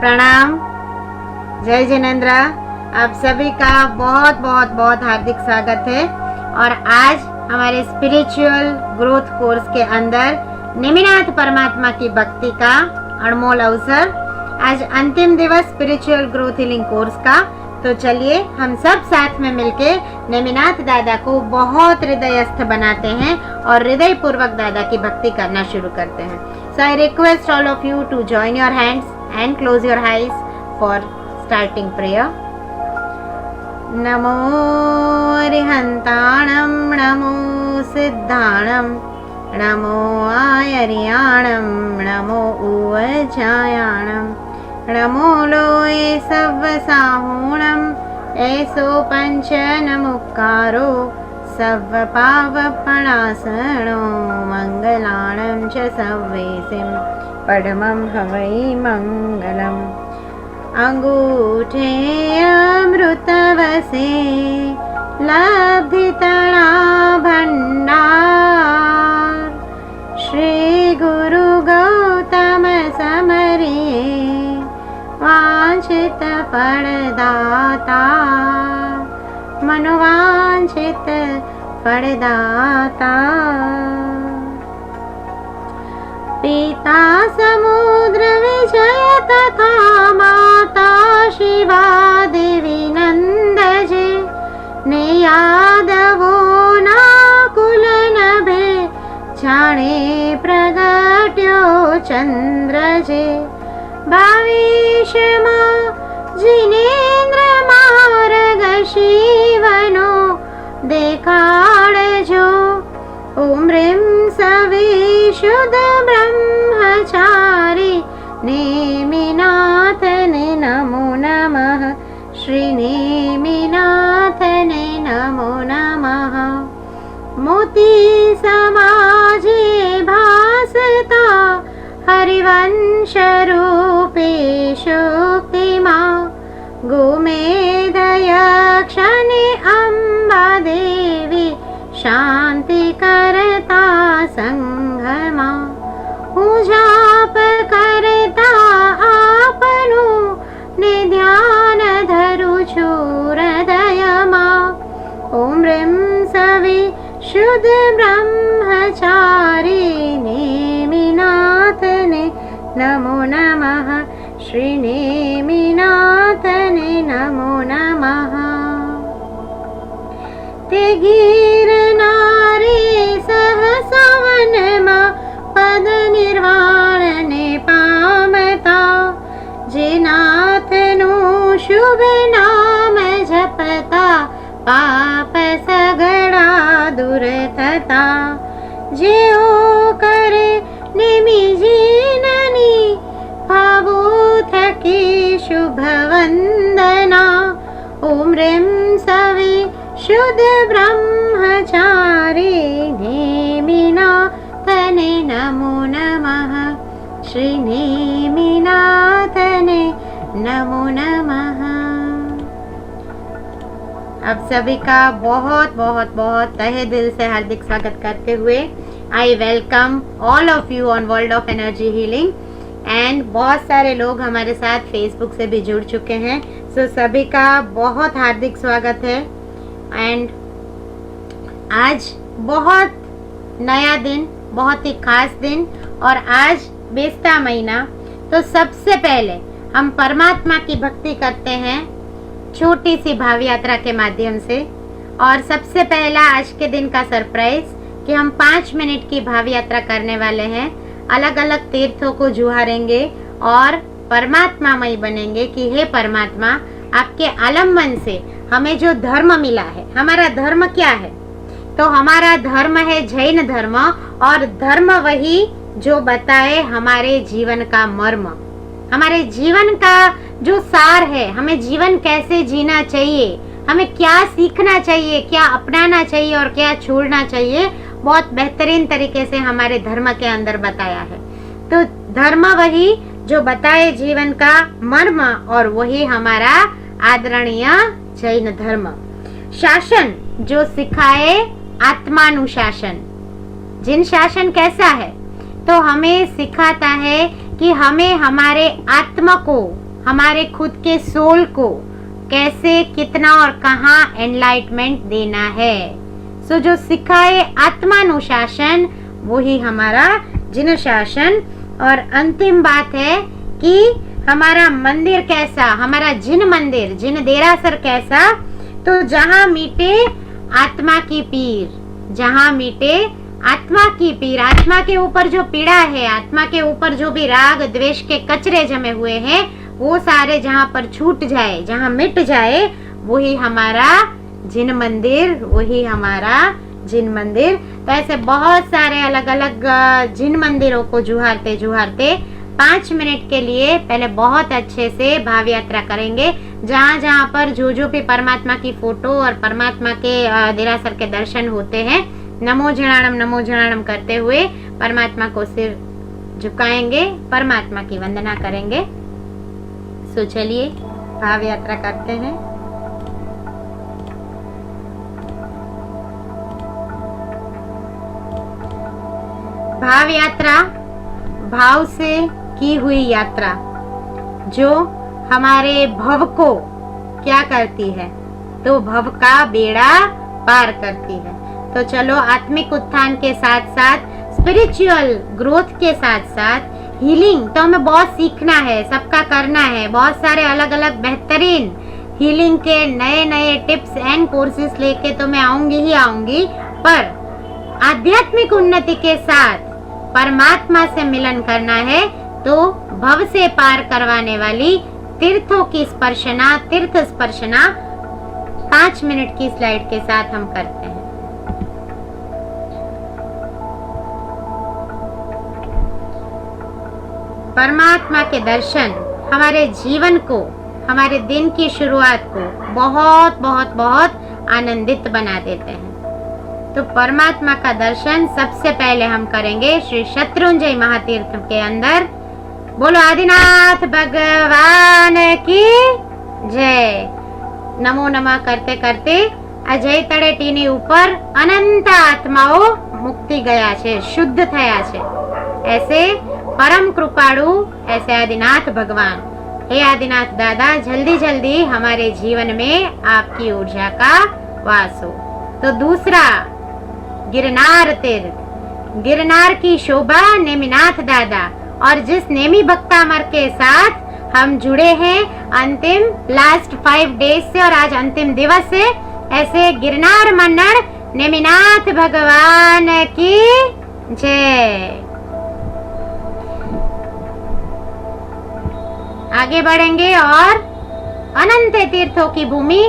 प्रणाम, जय जिनेंद्र। आप सभी का बहुत बहुत बहुत हार्दिक स्वागत है। और आज हमारे स्पिरिचुअल ग्रोथ कोर्स के अंदर नेमिनाथ परमात्मा की भक्ति का अनमोल अवसर, आज अंतिम दिवस स्पिरिचुअल ग्रोथ हीलिंग कोर्स का। तो चलिए हम सब साथ में मिलके नेमिनाथ दादा को बहुत हृदयस्थ बनाते हैं और हृदय पूर्वक दादा की भक्ति करना शुरू करते हैं। So I request all of you to join your hands and close your eyes for starting prayer. नमो अरिहंताणं, नमो सिद्धाणं, नमो आयर्याणं, नमो उवजायाणं, नमो लोये सव्वसाहूणं, ऐसो पंचनमुक्कारो सव्वपावपणासनो, मङ्गलाणं च सव्वेसिं परमं हवै मङ्गलम्। अंगूठे अमृतवसे लब्धितणा भण्डार, श्री गुरु गौतम समरिये वांछित फलदाता, मनोवांछित फलदाता। पिता समुद्र विजय तथा माता शिवा देवी नंदजे, ने यादवो ना कुल नभे, जाने प्रगट्यो चंद्रजे। भविष्यमा जिनेन्द्र मार्ग शिवनो देखाड़जो, ओम ह्रीं सविशुद्ध ब्रह्मचारी नेमिनाथने नमो नमः, श्री नेमिनाथने नमो नमः। मोती समाजे भासता हरिवंश रूपे शोक्तिमा, गोमेधयक्षणे अम्बा देवी शांति करता संगमा। पूजाप करता आपनु ने ध्यान धरु हृदयमा, ओम ह्रीं सवि शुद्ध ब्रह्मचारी नेमिनाथने नमो नमः, श्री नेमिनाथने नमो नमः। ते गिरनारे सहसा वनमा पद निर्वाण ने पामता, जे नाथनु शुभ नाम जपता पाप सगड़ा दूर थता। जे ओ करे नेमि जीननी भावो थकी शुभ वंदना, ओम ह्रीं सवि शुद्ध ब्रह्मचारी नेमिनाथने नमो नमः, श्री नेमिनाथने नमो नमः। आप सभी का बहुत बहुत बहुत तहे दिल से हार्दिक स्वागत करते हुए आई welcome all of you on world of energy healing. And बहुत सारे लोग हमारे साथ फेसबुक से भी जुड़ चुके हैं। सो सभी का बहुत हार्दिक स्वागत है। एंड आज बहुत नया दिन, बहुत ही खास दिन, और आज बेस्ता महीना। तो सबसे पहले हम परमात्मा की भक्ति करते हैं छोटी सी भाव यात्रा के माध्यम से। और सबसे पहला आज के दिन का सरप्राइज कि हम 5 मिनट की भाव यात्रा करने वाले हैं। अलग अलग तीर्थों को जुहारेंगे और परमात्मामय बनेंगे कि हे परमात्मा, आपके आलम्बन से हमें जो धर्म मिला है, हमारा धर्म क्या है? तो हमारा धर्म है जैन धर्म, और धर्म वही जो बताए हमारे जीवन का मर्म, हमारे जीवन का जो सार है, हमें जीवन कैसे जीना चाहिए, हमें क्या सीखना चाहिए, क्या अपनाना चाहिए और क्या छोड़ना चाहिए, बहुत बेहतरीन तरीके से हमारे धर्म के अंदर बताया है। तो धर्म वही जो बताए जीवन का मर्म, और वही हमारा आदरणीय जैन धर्म। शासन जो सिखाए आत्मानुशासन। जिन शासन कैसा है? तो हमें सिखाता है कि हमें हमारे आत्मा को, हमारे खुद के सोल को कैसे, कितना और कहाँ एनलाइटमेंट देना है। सो जो सिखाए आत्मानुशासन वो ही हमारा जिन शासन। और अंतिम बात है कि हमारा मंदिर कैसा, हमारा जिन मंदिर, जिन देरासर कैसा, तो जहाँ मीटे आत्मा की पीर, जहाँ मीटे आत्मा की पीर, आत्मा के ऊपर जो पीड़ा है, आत्मा के ऊपर जो भी राग द्वेष के कचरे जमे हुए हैं, वो सारे जहाँ पर छूट जाए, जहाँ मिट जाए, वही हमारा जिन मंदिर, वही हमारा जिन मंदिर। तो ऐसे बहुत सारे अलग अलग जिन मंदिरों को जुहारते जुहारते 5 मिनट के लिए पहले बहुत अच्छे से भाव यात्रा करेंगे। जहाँ जहाँ पर जो भी परमात्मा की फोटो और परमात्मा के देरासर के दर्शन होते हैं, नमो झणाणम करते हुए परमात्मा को सिर झुकाएंगे, परमात्मा की वंदना करेंगे। सो चलिए भाव यात्रा करते हैं। भाव यात्रा, भाव से की हुई यात्रा जो हमारे भव को क्या करती है, तो भव का बेड़ा पार करती है। तो चलो आत्मिक उत्थान के साथ साथ स्पिरिचुअल ग्रोथ के साथ साथ हीलिंग तो हमें बहुत सीखना है, सबका करना है। बहुत सारे अलग अलग बेहतरीन हीलिंग के नए नए टिप्स एंड कोर्सेज लेके तो मैं आऊंगी ही आऊंगी, पर आध्यात्मिक उन्नति के साथ परमात्मा से मिलन करना है तो भव से पार करवाने वाली तीर्थों की स्पर्शना, तीर्थ स्पर्शना 5 मिनट की स्लाइड के साथ हम करते हैं। परमात्मा के दर्शन हमारे जीवन को, हमारे दिन की शुरुआत को बहुत बहुत बहुत आनंदित बना देते हैं। तो परमात्मा का दर्शन सबसे पहले हम करेंगे श्री शत्रुंजय महातीर्थ के अंदर। बोलो आदिनाथ भगवान की जय। नमो नमः करते करते अजय तड़ेटीनी ऊपर अनंत आत्माओं मुक्ति गया छे, शुद्ध थया छे। ऐसे परम कृपाळु, ऐसे आदिनाथ भगवान, हे आदिनाथ दादा, जल्दी जल्दी हमारे जीवन में आपकी ऊर्जा का वास हो। तो दूसरा गिरनार तीर्थ, गिरनार की शोभा नेमिनाथ दादा, और जिस नेमी भक्तामर के साथ हम जुड़े हैं अंतिम लास्ट 5 डेज से, और आज अंतिम दिवस है, ऐसे गिरनार मंडल नेमिनाथ भगवान की जय। आगे बढ़ेंगे और अनंत तीर्थों की भूमि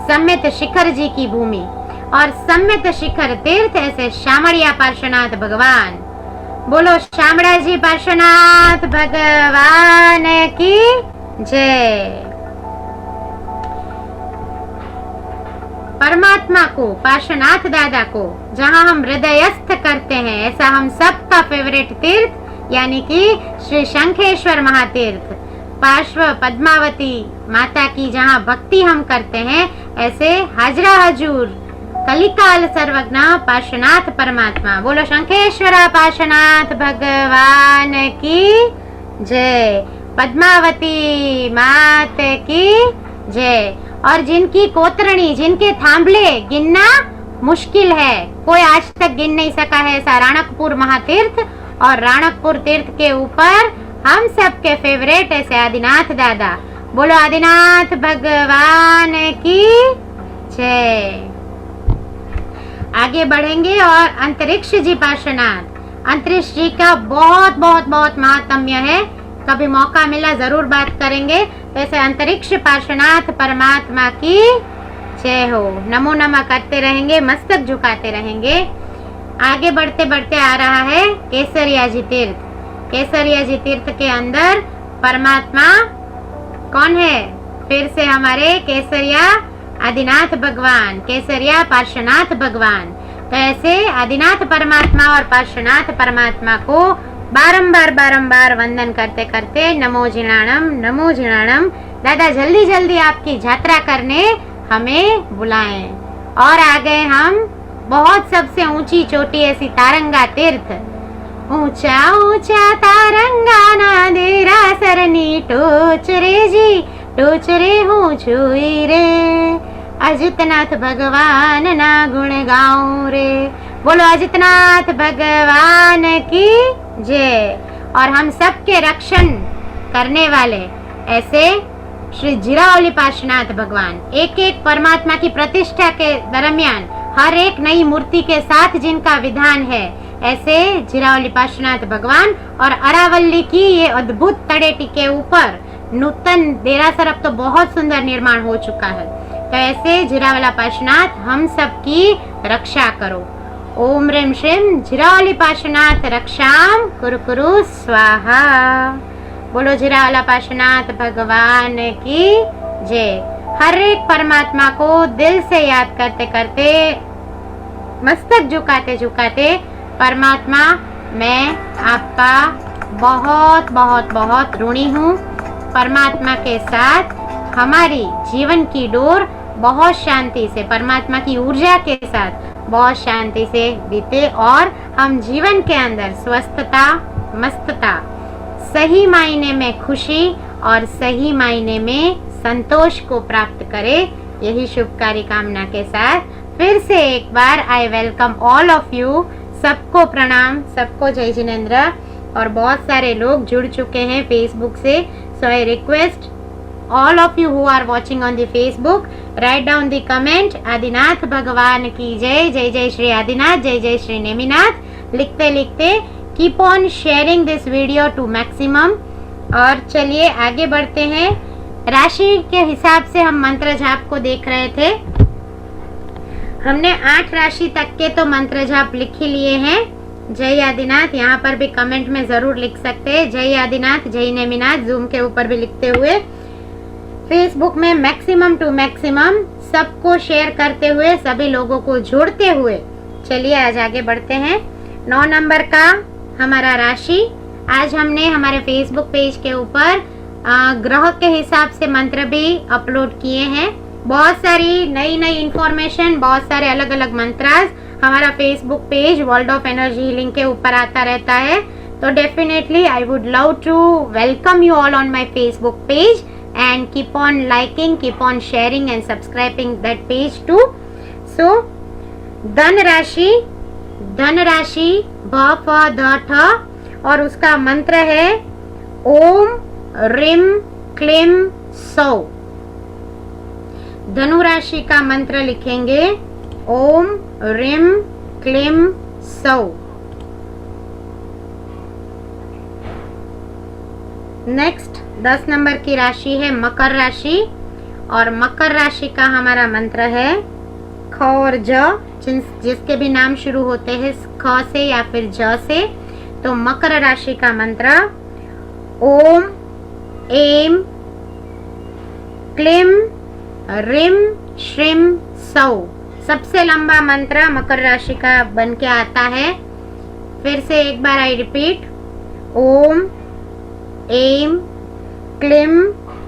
सम्मित शिखर जी की भूमि, और सम्मित शिखर तीर्थ ऐसे शामड़िया पार्श्वनाथ भगवान। बोलो शामड़ा जी पार्श्वनाथ भगवान की जय। परमात्मा को, पार्श्वनाथ दादा को जहां हम हृदयस्थ करते हैं, ऐसा हम सबका फेवरेट तीर्थ यानी कि श्री शंखेश्वर महातीर्थ, पार्श्व पद्मावती माता की जहाँ भक्ति हम करते हैं, ऐसे हाजरा हजूर कलिकाल सर्वज्ञ पार्श्वनाथ परमात्मा। बोलो शंखेश्वरा पार्श्वनाथ भगवान की जय। पद्मावती मात की जय। और जिनकी कोतरणी, जिनके थांबले गिनना मुश्किल है, कोई आज तक गिन नहीं सका है, ऐसा राणकपुर महातीर्थ, और राणकपुर तीर्थ के ऊपर हम सबके फेवरेट ऐसे आदिनाथ दादा। बोलो आदिनाथ भगवान की जय। आगे बढ़ेंगे और अंतरिक्ष जी पार्श्वनाथ, अंतरिक्ष जी का बहुत बहुत बहुत महात्म्य है, कभी मौका मिला जरूर बात करेंगे। वैसे अंतरिक्ष पार्श्वनाथ परमात्मा की जय हो। नमो नमः करते रहेंगे, मस्तक झुकाते रहेंगे। आगे बढ़ते बढ़ते आ रहा है केसरिया जी तीर्थ। केसरिया जी तीर्थ के अंदर परमात्मा कौन है? फिर से हमारे केसरिया आदिनाथ भगवान, केसरिया पार्श्वनाथ भगवान। तो ऐसे आदिनाथ परमात्मा और पार्श्वनाथ परमात्मा को बारंबार बारंबार वंदन करते करते नमो झिणाणम दादा जल्दी जल्दी आपकी यात्रा करने हमें बुलाएं। और आ गए हम बहुत सबसे ऊंची चोटी ऐसी तारंगा तीर्थ, ऊंचा ऊंचा तारंगाना देरा सरनी टोच रे जी टोच रे हूँ छुई रे अजितनाथ भगवान ना गुण गाऊं रे। बोलो अजितनाथ भगवान की जय। और हम सबके रक्षण करने वाले ऐसे श्री जीरावली पार्श्वनाथ भगवान एक एक परमात्मा की प्रतिष्ठा के दरमियान हर एक नई मूर्ति के साथ जिनका विधान है, ऐसे जीरावली पार्श्वनाथ भगवान और अरावली की ये अद्भुत तड़ेटी के ऊपर नूतन देरासर अब तो बहुत सुंदर निर्माण हो चुका है। तो ऐसे जीरावला पार्श्वनाथ हम सबकी रक्षा करो। ओम ह्रीं श्रीं जीरावली पार्श्वनाथ रक्षाम कुरु कुरु स्वाहा। बोलो जीरावला पार्श्वनाथ भगवान की जय। हर एक परमात्मा को दिल से याद करते करते मस्तक झुकाते झुकाते परमात्मा मैं आपका बहुत बहुत बहुत ऋणी हूँ। परमात्मा के साथ हमारी जीवन की डोर बहुत शांति से परमात्मा की ऊर्जा के साथ बहुत शांति से बीते और हम जीवन के अंदर स्वस्थता मस्तता सही मायने में खुशी और सही मायने में संतोष को प्राप्त करें। यही शुभकारी कामना के साथ फिर से एक बार I welcome all of you. सबको प्रणाम, सबको जय जिनेंद्र। और बहुत सारे लोग जुड़ चुके हैं फेसबुक से, so I request all of you who are watching on the Facebook, write down the comment Adinath भगवान की जय। जय जय श्री आदिनाथ, जय जय श्री नेमिनाथ लिखते लिखते keep on sharing this video to maximum. और चलिए आगे बढ़ते हैं। राशि के हिसाब से हम मंत्र जाप को देख रहे थे। हमने 8 राशि तक के तो मंत्र जाप लिख ही लिए हैं। जय आदिनाथ यहाँ पर भी कमेंट में जरूर लिख सकते हैं। जय आदिनाथ, जय नेमिनाथ जूम के ऊपर भी लिखते हुए फेसबुक में मैक्सिमम टू मैक्सिमम सबको शेयर करते हुए सभी लोगों को जोड़ते हुए चलिए आज आगे बढ़ते हैं। 9 नंबर का हमारा राशि। आज हमने हमारे फेसबुक पेज के ऊपर ग्रह के हिसाब से मंत्र भी अपलोड किए हैं। बहुत सारी नई नई इंफॉर्मेशन, बहुत सारे अलग अलग मंत्रास हमारा Facebook page world of energy healing के ऊपर आता रहता है। तो definitely I would love to welcome you all on my Facebook page and keep on liking, keep on sharing and subscribing that page too. So धन राशि भ फ ध ठ और उसका मंत्र है ओम ह्रीं क्लीं सौ। धनु राशि का मंत्र लिखेंगे ओम ह्रीं क्लीं सौ। नेक्स्ट 10 नंबर की राशि है मकर राशि और मकर राशि का हमारा मंत्र है ख और ज, जिसके भी नाम शुरू होते हैं ख से या फिर ज से। तो मकर राशि का मंत्र ओम ऐं क्लीं ह्रीं श्रीं सौ। सबसे लंबा मंत्र मकर राशि का बन के आता है। फिर से एक बार आई रिपीट ओम ऐं क्लीं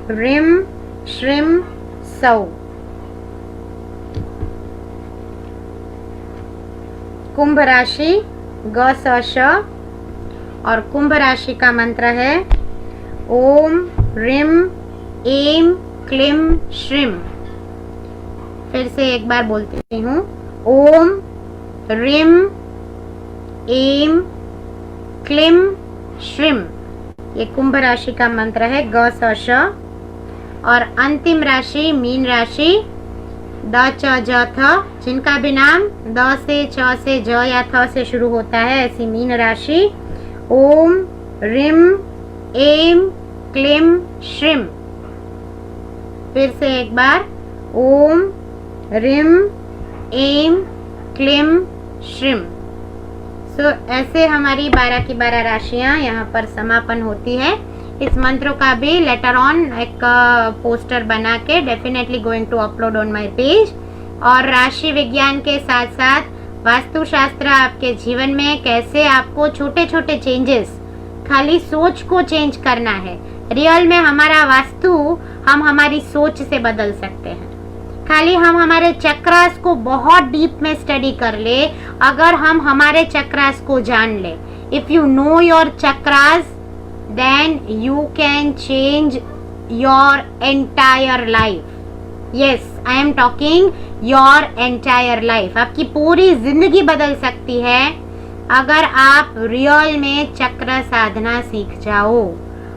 ह्रीं श्रीं सौ। कुंभ राशि ग स श और कुंभ राशि का मंत्र है ओम ह्रीं ऐं क्लीं श्रीं। फिर से एक बार बोलती हूँ ओम ह्रीं ऐं क्लीं श्रीं। ये कुंभ राशि का मंत्र है ग स श। और अंतिम राशि मीन राशि द च ज थ, जिनका भी नाम द से च से ज या थ से शुरू होता है, ऐसी मीन राशि ओम ह्रीं ऐं क्लीं श्रीं। फिर से एक बार ओम ह्रीं ऐं क्लीं श्रीं। सो ऐसे हमारी 12 की 12 राशियां यहाँ पर समापन होती है। इस मंत्रों का भी लेटर ऑन एक पोस्टर बना के definitely going to upload on my page. और राशि विज्ञान के साथ साथ वास्तुशास्त्र आपके जीवन में कैसे आपको छोटे छोटे चेंजेस, खाली सोच को चेंज करना है। रियल में हमारा वास्तु हम हमारी सोच से बदल सकते हैं। खाली हम हमारे चक्रास को बहुत डीप में स्टडी कर ले, अगर हम हमारे चक्रास को जान ले, If you know your chakras, then you can change your entire life. Yes, I am talking your entire life. आपकी पूरी जिंदगी बदल सकती है अगर आप रियल में चक्र साधना सीख जाओ,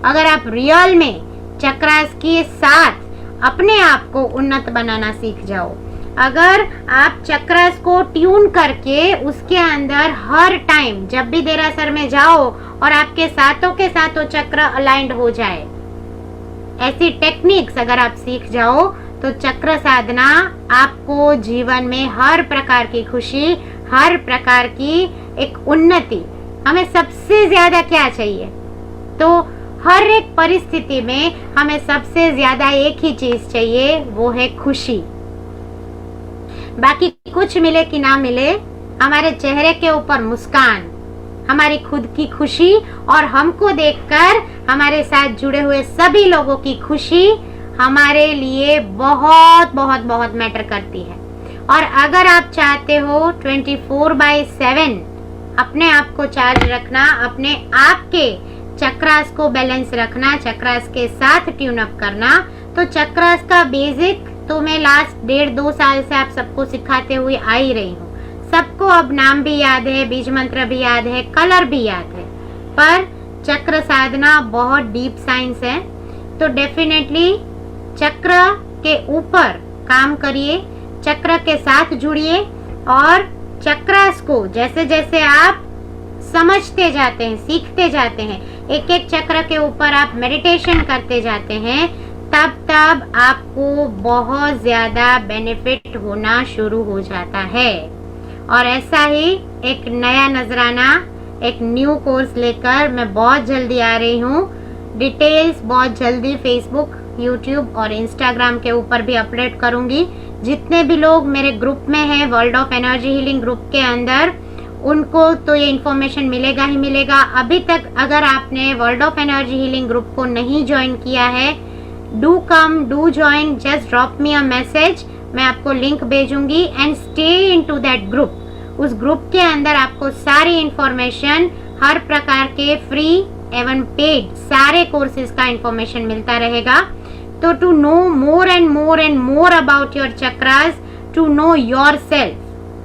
अगर आप रियल में चक्रास के साथ अपने आप को उन्नत बनाना सीख जाओ, अगर आप चक्रास को ट्यून करके उसके अंदर हर टाइम जब भी देरासर में जाओ और आपके साथों के साथों चक्र अलाइंड हो जाए, ऐसी टेक्निक्स अगर आप सीख जाओ तो चक्र साधना आपको जीवन में हर प्रकार की खुशी, हर प्रकार की एक उन्नति। हमें सबसे ज्यादा क्या चाहिए? तो हर एक परिस्थिति में हमें सबसे ज्यादा एक ही चीज चाहिए, वो है खुशी। बाकी कुछ मिले कि ना मिले, हमारे चेहरे के ऊपर मुस्कान, हमारी खुद की खुशी और हमको देखकर हमारे साथ जुड़े हुए सभी लोगों की खुशी हमारे लिए बहुत बहुत बहुत मैटर करती है। और अगर आप चाहते हो 24/7 अपने आप को चार्ज रखना, अपने आप के चक्रास को बैलेंस रखना, चक्रास के साथ ट्यून अप करना, तो चक्रास का बेसिक तो मैं लास्ट 1.5-2 साल से आप सबको सिखाते हुए आ ही रही हूँ। सबको अब नाम भी याद है, बीज मंत्र भी याद है, कलर भी याद है, पर चक्र साधना बहुत डीप साइंस है। तो डेफिनेटली चक्र के ऊपर काम करिए, चक्र के साथ जुड़िए और चक्रास को जैसे जैसे आप समझते जाते हैं, सीखते जाते हैं, एक एक चक्र के ऊपर आप मेडिटेशन करते जाते हैं, तब तब आपको बहुत ज्यादा बेनिफिट होना शुरू हो जाता है। और ऐसा ही एक नया नजराना, एक न्यू कोर्स लेकर मैं बहुत जल्दी आ रही हूँ। डिटेल्स बहुत जल्दी फेसबुक, यूट्यूब और इंस्टाग्राम के ऊपर भी अपडेट करूंगी। जितने भी लोग मेरे ग्रुप में हैं, world of energy healing group के अंदर, उनको तो ये इन्फॉर्मेशन मिलेगा ही मिलेगा। अभी तक अगर आपने world of energy healing group को नहीं ज्वाइन किया है, do come, do join, just drop me a message, मैं आपको लिंक भेजूंगी and stay into that group. उस ग्रुप के अंदर आपको सारी इंफॉर्मेशन, हर प्रकार के फ्री एवं पेड सारे कोर्सेज का इंफॉर्मेशन मिलता रहेगा। तो to know more and more and more about your chakras, to know yourself,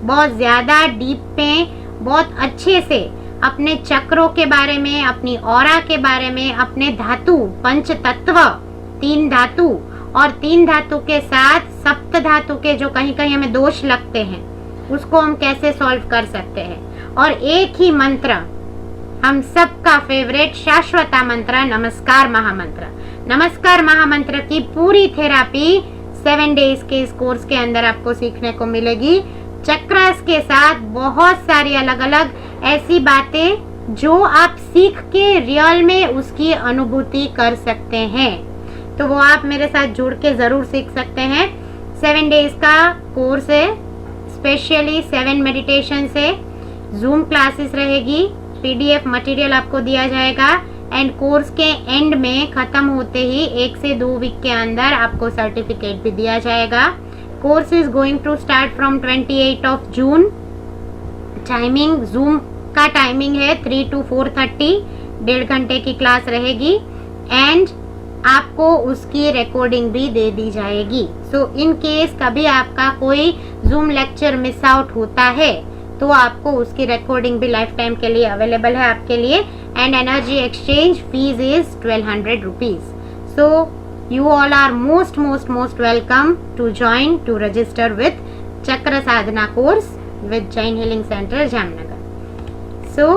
बहुत ज्यादा डीप में, बहुत अच्छे से अपने चक्रों के बारे में, अपनी ऑरा के बारे में, अपने धातु, पंच तत्व, 3 धातु और 3 धातु के साथ सप्त धातु के जो कहीं कहीं हमें दोष लगते हैं, उसको हम कैसे सॉल्व कर सकते हैं। और एक ही मंत्र, हम सबका फेवरेट शाश्वता मंत्र, नमस्कार महामंत्र। नमस्कार महामंत्र की पूरी थेरापी 7 डेज के इस कोर्स के अंदर आपको सीखने को मिलेगी। चक्रास के साथ बहुत सारी अलग अलग ऐसी बातें जो आप सीख के रियल में उसकी अनुभूति कर सकते हैं, तो वो आप मेरे साथ जुड़ के जरूर सीख सकते हैं। 7 डेज का कोर्स है, स्पेशली 7 मेडिटेशन से, जूम क्लासेस रहेगी, पीडीएफ मटेरियल आपको दिया जाएगा एंड कोर्स के एंड में खत्म होते ही 1 से 2 वीक के अंदर आपको सर्टिफिकेट भी दिया जाएगा। Course is going to start from 28 June. Timing, zoom का टाइमिंग है 3 to 4:30, 1.5 घंटे की क्लास रहेगी एंड आपको उसकी रिकॉर्डिंग भी दे दी जाएगी। सो इन केस कभी आपका कोई जूम लेक्चर मिस आउट होता है तो आपको उसकी रिकॉर्डिंग भी लाइफ टाइम के लिए अवेलेबल है आपके लिए। And energy exchange fees is 1200 rupees. So you all are most welcome to join, to register with Chakra Sadhana course with Jain Healing Center Jamnagar. So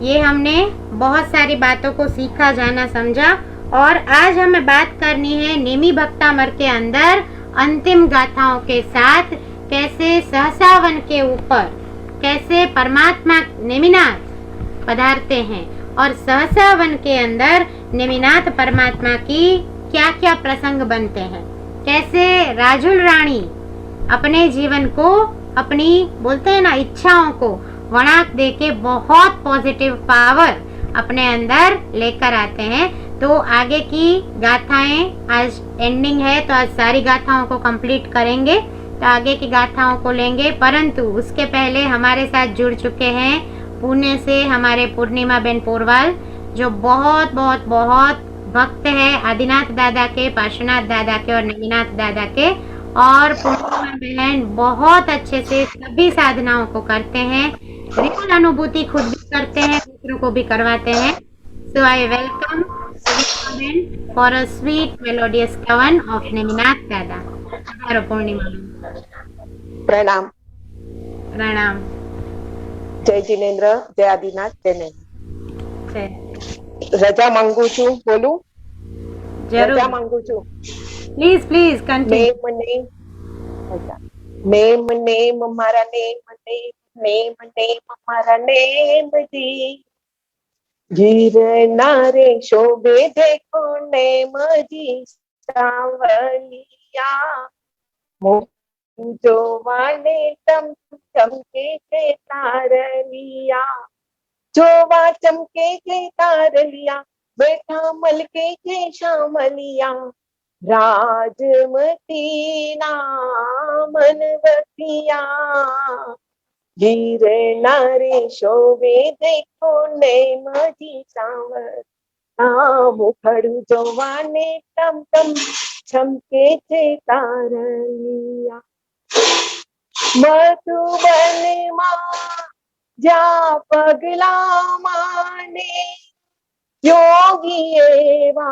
ये हमने बहुत सारी बातों को सीखा, जाना, समझा और आज हमें बात करनी है नेमी भक्तामर के अंदर अंतिम गाथाओं के साथ कैसे सहसावन के ऊपर कैसे परमात्मा नेमिनाथ पधारते हैं और सहसावन के अंदर नेमिनाथ परमात्मा की क्या क्या प्रसंग बनते हैं, कैसे राजुल रानी अपने जीवन को, अपनी बोलते हैं ना इच्छाओं को वणाक देके बहुत पॉजिटिव पावर अपने अंदर लेकर आते हैं। तो आगे की गाथाएं, आज एंडिंग है तो आज सारी गाथाओं को कंप्लीट करेंगे, तो आगे की गाथाओं को लेंगे, परंतु उसके पहले हमारे साथ जुड़ चुके हैं पुणे से हमारे पूर्णिमा बेन पोरवाल, जो बहुत बहुत बहुत भक्त है आदिनाथ दादा के, पार्श्वनाथ दादा के और नवीनाथ दादा के। और पूर्णिमा बहन बहुत अच्छे से सभी साधनाओं को करते हैं, रियल अनुभूति खुद भी करते हैं, दूसरों को भी करवाते हैं। सो आई वेलकम पूर्णिमा बहन फॉर अ स्वीट मेलोडियस कवन ऑफ नवीनाथ दादा। हमारो पूर्णिमा बहन। प्रणाम। प्रणाम। जय जिनेन्द्र, जय आदिनाथ, जय जय। रजा मांगू छू, बोलू? जरूर। रजा मांगू छू। Please please continue. Name name मारा नेम नेम नेम नेम मारा नेम जी। गिरनारे शोभे देखो नेम जी सावलिया। जो वाले तम चमके के तारलिया, जोवा चमके के तारलिया, बैठा मलके के शामलिया। राजमती मनवतिया, गिरनारे शोभे देखो नेम जी सावर। मुखड़ू जोवाने तम तम चमके के तारलिया। मधुबन मां जा पगला माने, योगी एवा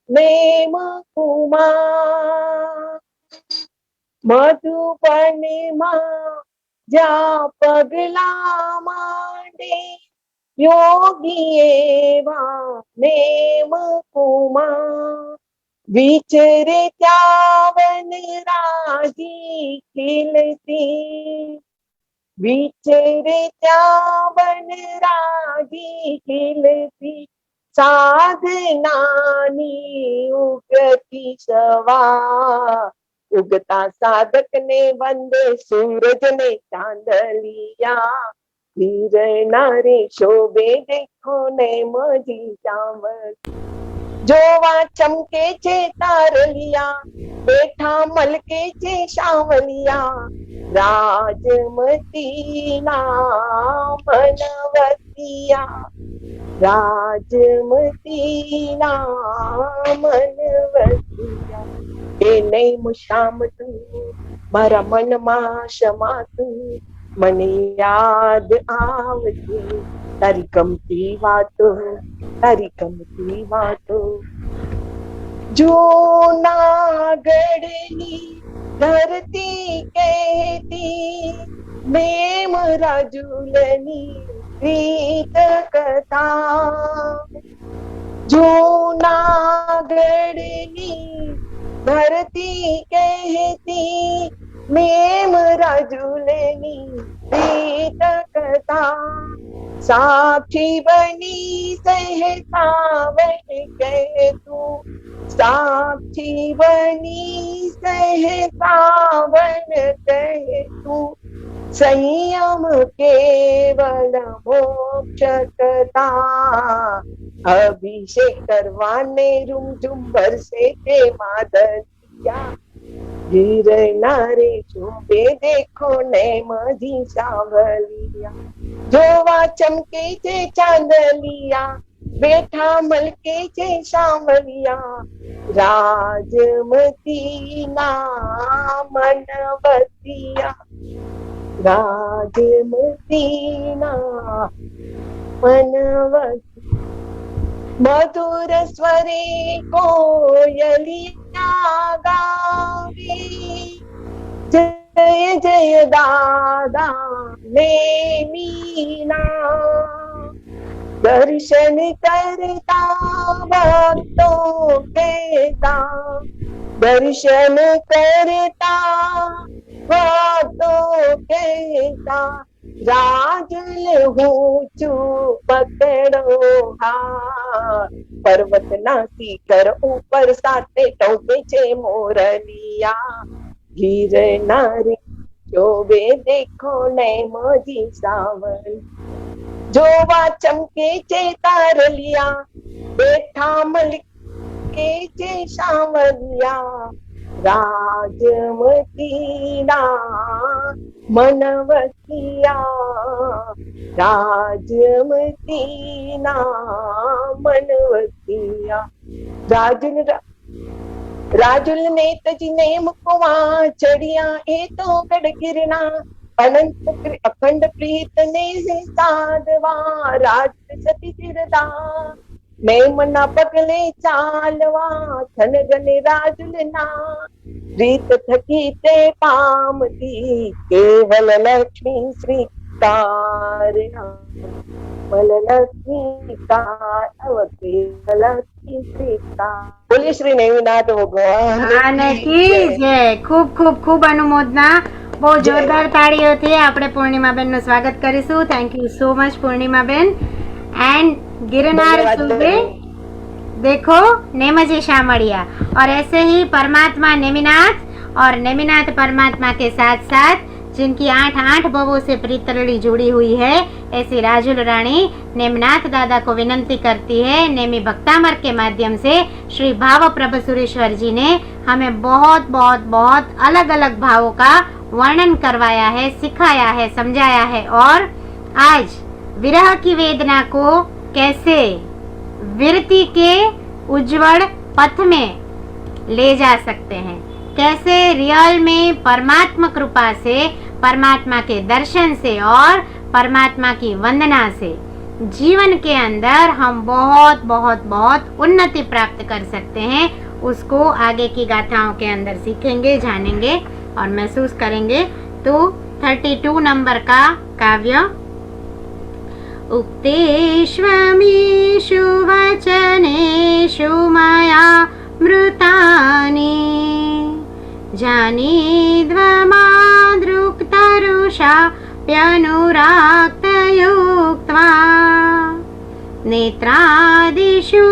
नेम कुमार। मधुबन मां जा पगला माने, योगी एवा नेम कुमार। विचरे त्यावन राजी खिलती, विचरे त्यावन राजी खिलती। साधनानी उगती सवा, उगता साधक ने वंदे सूरज ने चांदलिया। गिरनारे शोभे देखो नेम जी सावर। जोवा चमके चे तारलिया, बैठा मलके चे शावलिया। राजमती मनवतिया, राजमती मनवतिया। ए नहीं शाम तू मारा मन मा क्षमा तू, મને યાદ આવતી તારી ગમતી વાતો, તારી ગમતી વાતો। જૂનાગઢની ધરતી કહેતી, મેમ રાજુલની પ્રીત કથા। જૂનાગઢની धरती कहती, मेम राजुलनी प्रीत कथा। साक्षी बनी सहसावन कह तू, साक्षी बनी सहसावन कह तू। संयम केवल मोक्ष कथा, अभिषेक करवाने रूम झुम बरसे के मादरिया। गिरनारे शोभे देखो नेम जी सावलिया। जोवा चमके चे चांदलिया, बैठा मलके चे सावलिया। राजमती मनवतिया, राजमती मनवती। मधुर स्वरे कोयलिया गावे, जय जय दादा नेमीना। दर्शन करता भक्तों कहता, दर्शन करता भक्तों कहता। राजुल ऊंचू पकड़ो हाथ, पर्वत नासी कर ऊपर साथे टोके चे मोरलिया। गिरनारे शोभे देखो नेम जी सावर। जोवा चमके चे तारलिया, बैठा मलके चे सावलिया। राजमती मनवतिया, રાજમતી ના મનવતિયા રાજુલ ને તજીને મુકવા ચડિયા એ તો ગડગિરના અખંડ પ્રીત ને સાધવા રાજ સતી ચિરદા મેમના પગલે ચાલવા થનગને રાજુલના રીત થકી તે પામતી કેવલ લક્ષ્મી શ્રી બોલીએ શ્રી નૈમિનાથ ભગવાન કી જય. ખૂબ ખૂબ ખૂબ અનુમોદના. બહુ જોરદાર તાળીઓથી આપણે પૂર્ણિમાબેન નું સ્વાગત કરીશું. Thank you so much Purnimaben. And Girnar सूबे देखो नेमजी शामड़िया और ऐसे ही परमात्मा नेमिनाथ और नेमिनाथ परमात्मा के साथ साथ जिनकी 8 भवों से प्रीतरड़ी जुड़ी हुई है, ऐसी राजुल रानी नेमनाथ दादा को विनंती करती है, नेमी भक्तामर के माध्यम से श्री भाव प्रभु सुरेश्वर जी ने हमें बहुत बहुत बहुत अलग अलग भावों का वर्णन करवाया है, सिखाया है, समझाया है और आज विरह की वेदना को कैसे विरति के उज्जवल पथ में ले जा सकते हैं, कैसे रियल में परमात्मा कृपा से, परमात्मा के दर्शन से और परमात्मा की वंदना से जीवन के अंदर हम बहुत बहुत बहुत उन्नति प्राप्त कर सकते हैं, उसको आगे की गाथाओं के अंदर सीखेंगे, जानेंगे और महसूस करेंगे. तो 32 नंबर का काव्य. उक्तेष्वमीषु वचनेषु मया मृतानि जानीद्वमादृक्तरुषाप्यनुराक्तयुक्त्वा नेत्रादिषु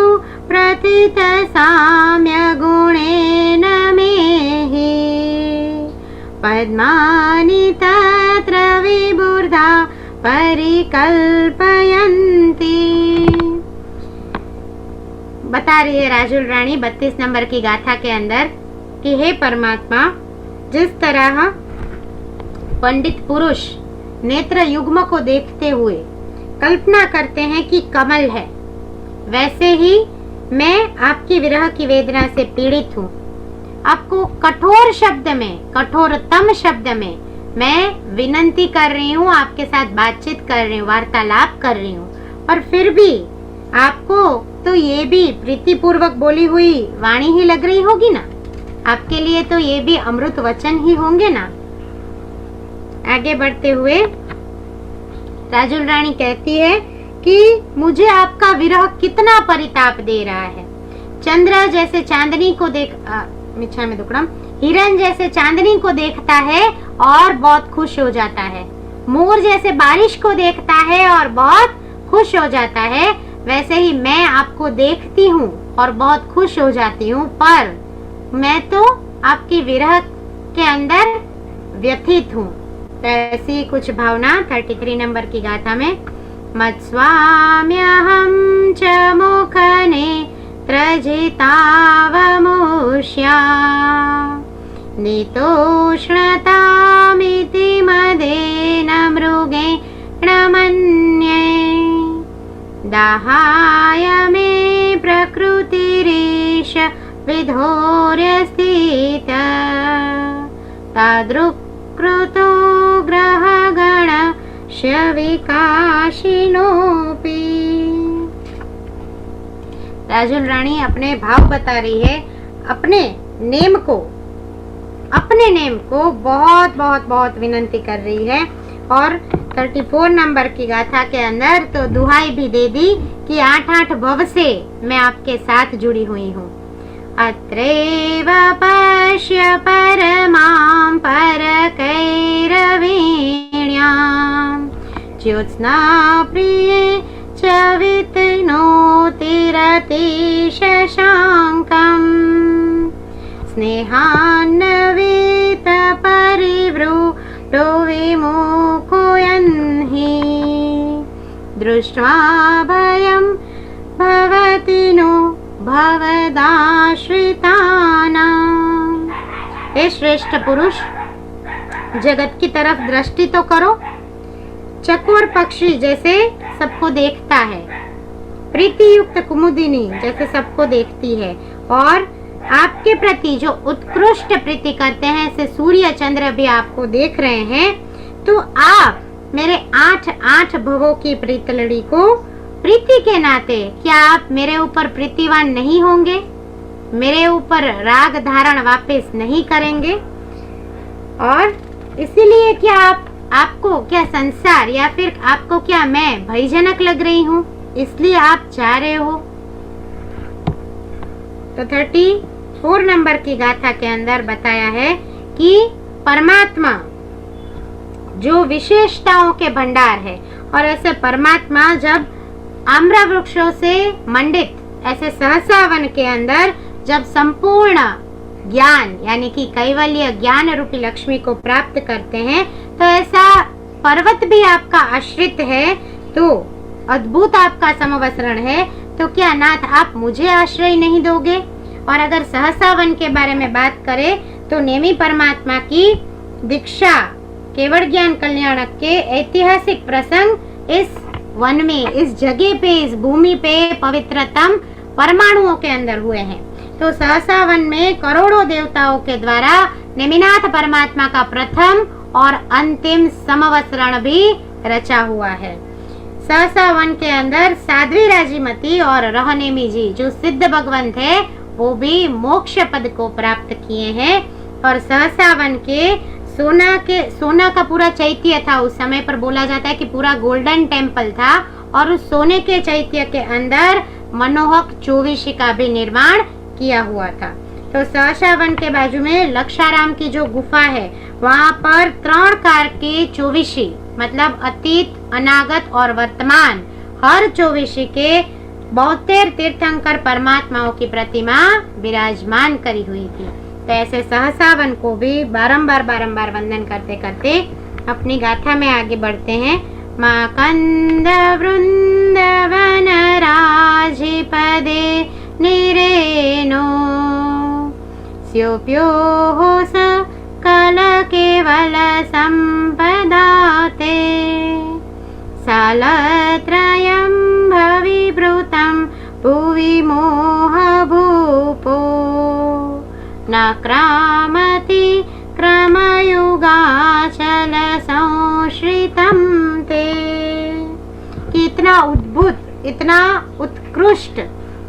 प्रथितसाम्यगुणेन मेहि पद्मानि तत्र विबुधा परिकल्पयन्ति. बता रही है राजुल रानी 32 नंबर की गाथा के अंदर कि हे परमात्मा, जिस तरह पंडित पुरुष नेत्र युग्म को देखते हुए कल्पना करते हैं कि कमल है, वैसे ही मैं आपकी विरह की वेदना से पीड़ित हूँ. आपको कठोर शब्द में, कठोरतम शब्द में मैं विनंती कर रही हूँ, आपके साथ बातचीत कर रही हूँ, वार्तालाप कर रही हूँ, पर फिर भी आपको तो ये भी प्रीतिपूर्वक बोली हुई वाणी ही लग रही होगी ना. आपके लिए तो ये भी अमृत वचन ही होंगे ना. आगे बढ़ते हुए राजुल रानी कहती है कि मुझे आपका विरह कितना परिताप दे रहा है. चंद्र जैसे चांदनी को हिरण जैसे चांदनी को देखता है और बहुत खुश हो जाता है, मोर जैसे बारिश को देखता है और बहुत खुश हो जाता है, वैसे ही मैं आपको देखती हूँ और बहुत खुश हो जाती हूँ, पर मैं तो आपकी विरह के अंदर व्यथित हूँ. ऐसी कुछ भावना 33 नंबर की गाथा में. मत्स्वाम्यहं च मुखनेत्रजितावमुष्या नितोष्णतामिति मदेन मृगेण मन्ये दाहाय मे प्रकृतिरीश विधोर्यस्थित तादृक्कृतो ग्रहगणस्य विकाशिनोऽपि. राजुल रानी अपने भाव बता रही है, अपने नेम को बहुत बहुत बहुत विनंती कर रही है. और 34 नंबर की गाथा के अंदर तो दुहाई भी दे दी कि 8 भव से मैं आपके साथ जुड़ी हुई हूँ. अत्रैव पश्य परमां परकैरवीण्यां ज्योत्स्ना प्रिये च वितनोतिरतिशशाङ्कम् स्नेहान्नवेत परिवृतो विमुखयन्हि दृष्ट्वा भयं भवति नो भवदाश्रितानां. हे श्रेष्ठ पुरुष, जगत की तरफ दृष्टि तो करो. चकोर पक्षी जैसे सबको देखता है, प्रीति युक्त कुमुदिनी जैसे सबको देखती है, और आपके प्रति जो उत्कृष्ट प्रीति करते हैं, ऐसे सूर्य चंद्र भी आपको देख रहे हैं, तो आप मेरे 8 भवों की प्रीतलड़ी को प्रीति के नाते क्या आप मेरे ऊपर प्रीतिवान नहीं होंगे, मेरे ऊपर राग धारण वापस नहीं करेंगे? और इसीलिए क्या आपको क्या संसार या फिर आपको क्या मैं भयजनक लग रही हूँ, इसलिए आप चाह रहे हो? तो 34 नंबर की गाथा के अंदर बताया है कि परमात्मा जो विशेषताओं के भंडार है, और ऐसे परमात्मा जब आम्र वृक्षों से मंडित ऐसे सहसा वन के अंदर जब संपूर्ण ज्ञान यानी कि कैवल्य ज्ञान रूपी लक्ष्मी को प्राप्त करते हैं, तो ऐसा पर्वत भी आपका आश्रित है, तो अद्भुत आपका समवसरण है, तो क्या नाथ आप मुझे आश्रय नहीं दोगे? और अगर सहसा वन के बारे में बात करें तो नेमी परमात्मा की दीक्षा केवल ज्ञान कल्याणक के ऐतिहासिक प्रसंग इस वन में, इस जगह पे, इस भूमि पे पवित्रतम परमाणुओं के अंदर हुए हैं। तो सहसा वन में करोड़ों देवताओं के द्वारा नेमिनाथ परमात्मा का प्रथम और अंतिम समवसरण भी रचा हुआ है। सहसा वन के अंदर साध्वी राजीमती और रहनेमी जी जो सिद्ध भगवान थे, वो भी मोक्ष पद को प्राप्त किए हैं। और सहसा वन के सोना का पूरा चैत्य था, उस समय पर बोला जाता है कि पूरा गोल्डन टेम्पल था, और उस सोने के चैत्य के अंदर मनोहक चौविशी का भी निर्माण किया हुआ था। तो सहसा वन के बाजू में लक्षाराम की जो गुफा है, वहाँ पर 3 कार के चौविशी, मतलब अतीत, अनागत और वर्तमान, हर चौविशी के 72 तीर्थंकर परमात्माओं की प्रतिमा विराजमान करी हुई थी। तो ऐसे सहसा वन को भी बारंबार वंदन करते करते अपनी गाथा में आगे बढ़ते हैं। माँ कंद वृंदवन राजिपदे निरेनो स्योप्यो स कल केवल संपदाते सालत्रयं भविभृतं भुवि मोहभूपो न क्रामति क्रमयुगाचल संश्रितं ते। कितना अद्भुत, इतना उत्कृष्ट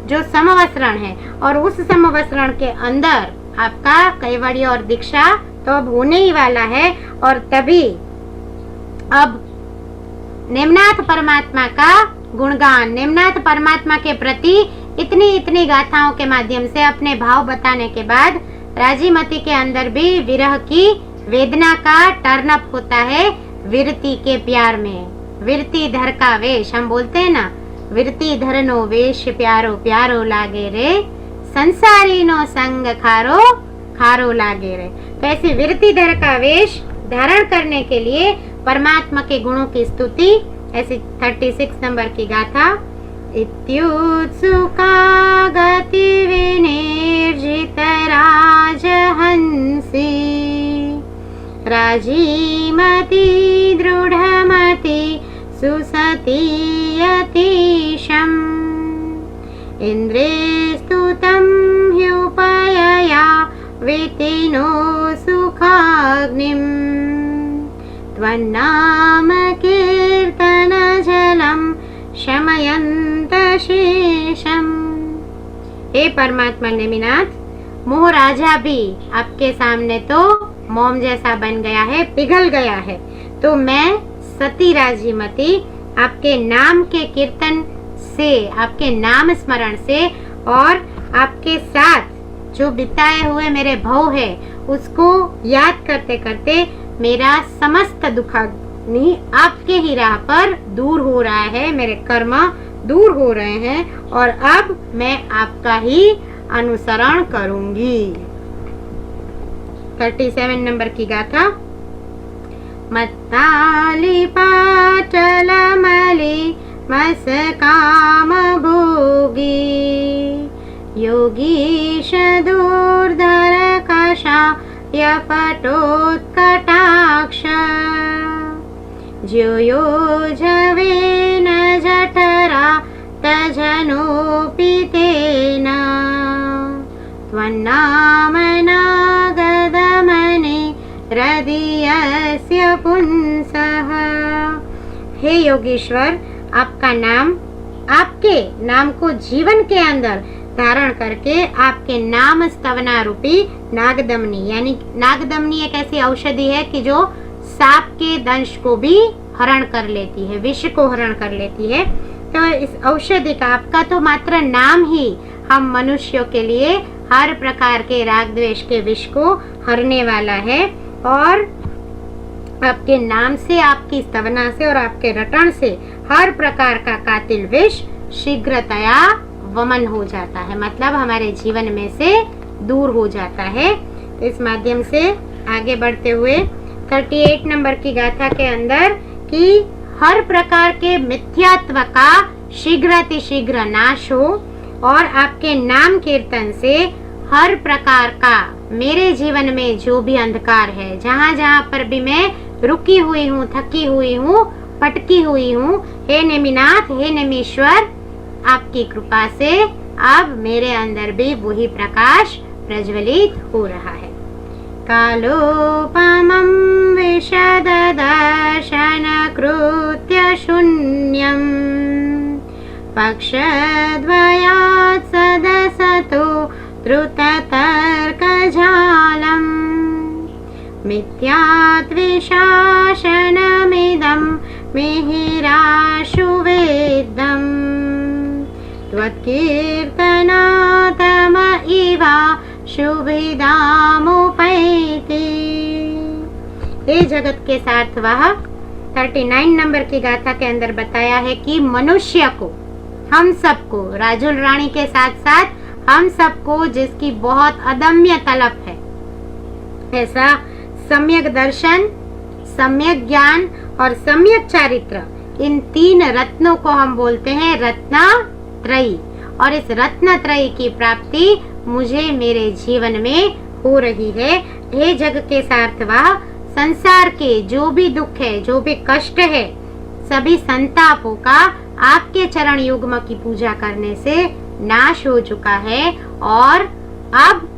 जो समवसरण है, और उस समवसरण के अंदर आपका कैवल्य और दीक्षा तो अब होने ही वाला है। और तभी अब नेमनाथ परमात्मा का गुणगान, नेमनाथ परमात्मा के प्रति इतनी गाथाओं के माध्यम से अपने भाव बताने के बाद राजीमती के अंदर भी विरह की वेदना का टर्न अप होता है विरती के प्यार में। विरती धर का वेश, हम बोलते हैं ना, विरती धरनो वेश प्यारो प्यारो लागे रे, संसारी नो संग खारो खारो लागे रे। तो ऐसी विरती धर का वेश धारण करने के लिए परमात्मा के गुणों की स्तुति, ऐसी 36 नंबर की गाथा। इत्युत्सुका गति विनिर्जित राजहंसी राजीमती दृढ़मति सुसती यतीशम् इंद्रे स्तुतं ह्युपयया वितिनो सुखाग्निम् त्वन्नाम कीर्तन जलम शमयंत शेषम। हे परमात्मा नेमिनाथ, मोह राजा भी आपके सामने तो मोम जैसा बन गया है, पिघल गया है। तो मैं सती राजीमती आपके नाम के कीर्तन से, आपके नाम स्मरण से और आपके साथ जो बिताए हुए मेरे भव है उसको याद करते करते मेरा समस्त दुखाग्नि आपके ही राह पर दूर हो रहा है, मेरे कर्म दूर हो रहे हैं, और अब मैं आपका ही अनुसरण करूंगी। 37 नंबर की गाथा। मत्ताली पाटल मली मस काम भोगी योगीश दूरधर कषा यपटोत्कटाक्ष ज्योयो जवेन जठरा तजनोऽपि तेन त्वन्नामनागदमने हृदयस्य पुंसः। हे योगेश्वर, आपका नाम, आपके नाम को जीवन के अंदर धारण करके आपके नाम स्तवना रूपी नागदमनी, यानी नागदमनी एक ऐसी औषधि है कि जो सांप के दंश को भी हरण कर लेती है, विष को हरण कर लेती है। तो इस औषधि का, आपका तो मात्र नाम ही हम मनुष्यों के लिए हर प्रकार के राग द्वेष के विष को हरने वाला है। और आपके नाम से, आपकी स्तवना से और आपके रटन से हर प्रकार का कातिल विष शीघ्रतया वमन हो जाता है, मतलब हमारे जीवन में से दूर हो जाता है। तो इस माध्यम से आगे बढ़ते हुए 38 नंबर की गाथा के अंदर कि हर प्रकार के मिथ्यात्व का शीघ्र नाश हो और आपके नाम कीर्तन से हर प्रकार का मेरे जीवन में जो भी अंधकार है, जहाँ जहाँ पर भी मैं रुकी हुई हूँ, थकी हुई हूँ, पटकी हुई हूँ, हे नेमिनाथ, हे नेमीश्वर, आपकी कृपा से अब मेरे अंदर भी वही प्रकाश प्रज्वलित हो रहा है। कालोपमं विशददर्शन कृत्य शून्यं पक्षद्वयात् सदसतो द्रुततर्कजालम् मिथ्यात्विशासनमिदं मिहिराशु वेदम् त्वत्कीर्तनातम इवा शुभिदामुपैति। ये जगत के साथ वह 39 नंबर की गाथा के अंदर बताया है कि मनुष्य को, हम सबको, राजुल रानी के साथ साथ हम सबको, जिसकी बहुत अदम्य तलब है, ऐसा सम्यक दर्शन, सम्यक ज्ञान और सम्यक चारित्र, इन 3 रत्नों को हम बोलते हैं रत्नत्रयी। और इस रत्नत्रयी की प्राप्ति मुझे मेरे जीवन में हो रही है। हे जग के सार्थवा, संसार के जो भी दुख है, जो भी कष्ट है, सभी संतापों का आपके चरण युग्म की पूजा करने से नाश हो चुका है और अब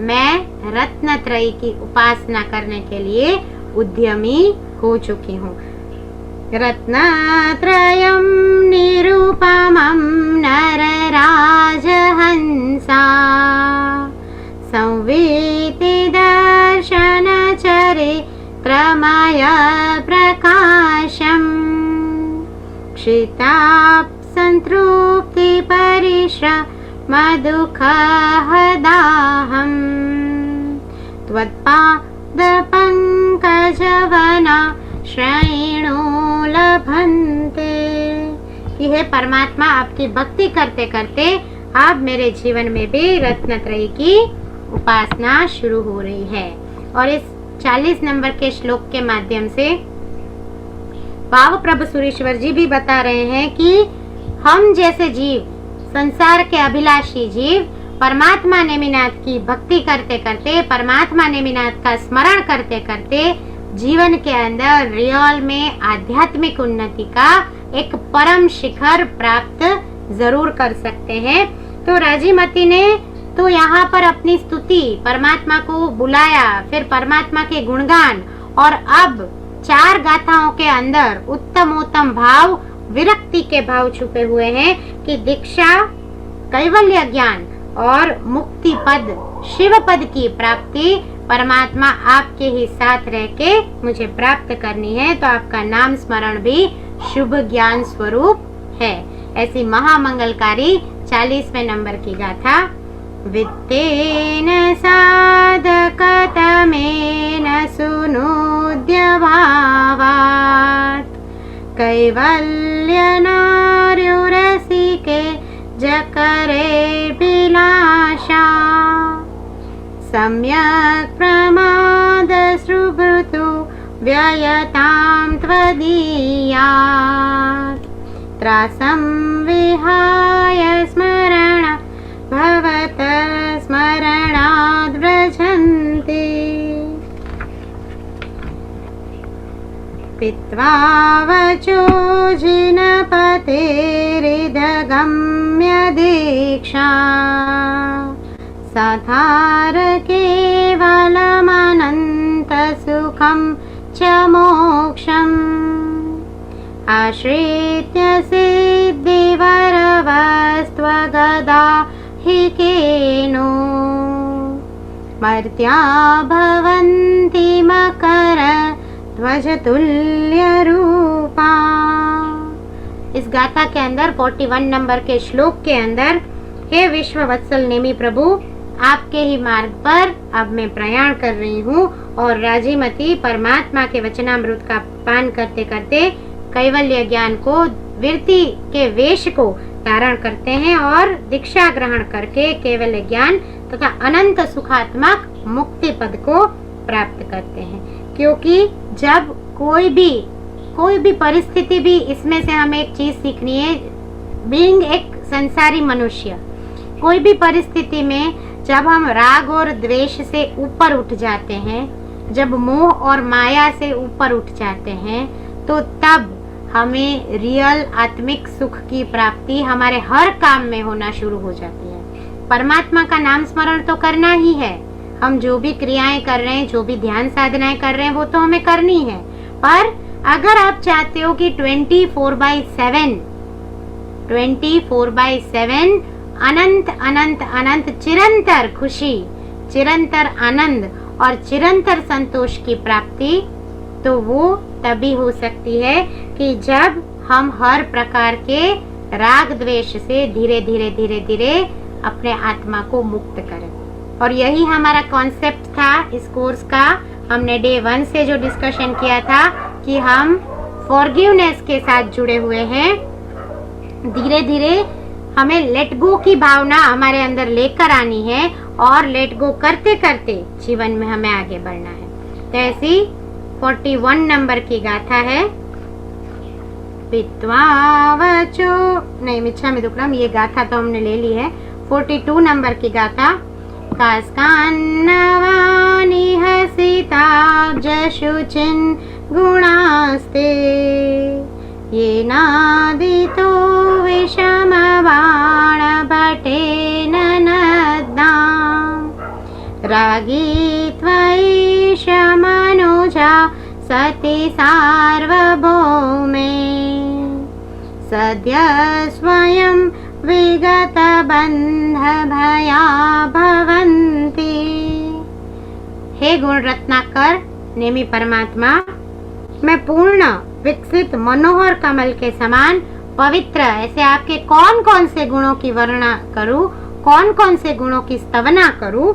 मैं रत्नत्रयी की उपासना करने के लिए उद्यमी हो चुकी हूँ। रत्नत्रयं निरुपमं नरराजहंसा संवेति दर्शनचरित्रमय प्रकाशम् क्षिताप् संतृप्ति परिश्रमदुःखहदाहम् त्वत्पादपङ्कजवना श्रेणो लभन्ते। कि हे परमात्मा, आपकी भक्ति करते करते अब मेरे जीवन में भी रत्नत्रयी की उपासना शुरू हो रही है। और इस 40 नंबर के श्लोक के माध्यम से भाव प्रभु सुरेश्वर जी भी बता रहे हैं कि हम जैसे जीव, संसार के अभिलाषी जीव, परमात्मा नेमिनाथ की भक्ति करते करते, परमात्मा नेमिनाथ का स्मरण करते करते जीवन के अंदर रियल में आध्यात्मिक उन्नति का एक परम शिखर प्राप्त जरूर कर सकते हैं। तो राजीमती ने तो यहाँ पर अपनी स्तुति, परमात्मा को बुलाया, फिर परमात्मा के गुणगान, और अब 4 गाथाओं के अंदर उत्तमोत्तम भाव, विरक्ति के भाव छुपे हुए हैं कि दीक्षा, कैवल्य ज्ञान और मुक्ति पद, शिव पद की प्राप्ति परमात्मा आपके ही साथ रह के मुझे प्राप्त करनी है। तो आपका नाम स्मरण भी शुभ ज्ञान स्वरूप है। ऐसी महामंगलकारी 40वें नंबर की गाथा। वित्तेन साधकतमेन सुनोद्यभावात् कैवल्यनार्युरसिके जकरे विलाशा सम्यक् प्रमादसुभृतु व्ययतां त्वदीयात् त्रासं विहाय स्मरण भवत स्मरणाद् व्रजन्ति। पीत्वा वचो जिनपतेरिदगम्य दीक्षा साधार केवलमनन्तसुखं च मोक्षम् आश्रित्य सिद्धिवरवस्त्वगदा हि केनो मर्त्या भवन्ति मकर ध्वजतुल्य रूपा। इस गाथा के अंदर 41 नंबर के श्लोक के अंदर, हे विश्व वत्सल नेमी प्रभु, आपके ही मार्ग पर अब मैं प्रयाण कर रही हूँ और राजीमती परमात्मा के वचनामृत का पान करते करते कैवल्य ज्ञान को, विरति के वेश को धारण करते हैं और दीक्षा ग्रहण करके केवल ज्ञान तथा अनंत सुखात्मक मुक्ति पद को प्राप्त करते हैं। क्योंकि जब कोई भी परिस्थिति भी, इसमें से हमें एक चीज सीखनी है, बीइंग एक संसारी मनुष्य, कोई भी परिस्थिति में जब हम राग और द्वेष से ऊपर उठ जाते हैं, जब मोह और माया से ऊपर उठ जाते हैं, तो तब हमें रियल आत्मिक सुख की प्राप्ति हमारे हर काम में होना शुरू हो जाती है। परमात्मा का नाम स्मरण तो करना ही है, हम जो भी क्रियाएं कर रहे हैं, जो भी ध्यान साधनाएं कर रहे हैं, वो तो हमें करनी है। पर अगर आप चाहते हो कि 24/7 अनंत अनंत अनंत चिरंतर खुशी, चिरंतर आनंद और चिरंतर संतोष की प्राप्ति, तो वो तभी हो सकती है कि जब हम हर प्रकार के राग द्वेष से धीरे धीरे धीरे धीरे अपने आत्मा को मुक्त करें। और यही हमारा कॉन्सेप्ट था इस कोर्स का। हमने डे 1 से जो डिस्कशन किया था कि हम फॉरगिवनेस के साथ जुड़े हुए हैं। धीरे धीरे हमें लेट गो की भावना हमारे अंदर लेकर आनी है और लेट गो करते करते जीवन में हमें आगे बढ़ना है। तो ऐसी 41 नंबर की गाथा है। पीत्वा वचो, नहीं मिच्छा में दुक्कड़म, ये गाथा तो हमने ले ली है। 42 नंबर की गाथा। कास्कान्नवानि हसिताब्जशुचिन् गुणास्ते येनादितो विषमबाणभटेन नद्दाम् रागी त्वयि मनुजा सति सार्वभौमे सद्य स्वयं विगत बंध भया भवन्ति। हे गुण रत्नाकर नेमी परमात्मा, मैं पूर्ण विकसित मनोहर कमल के समान पवित्र, ऐसे आपके कौन कौन से गुणों की वर्णना करूं, कौन कौन से गुणों की स्तवना करूं,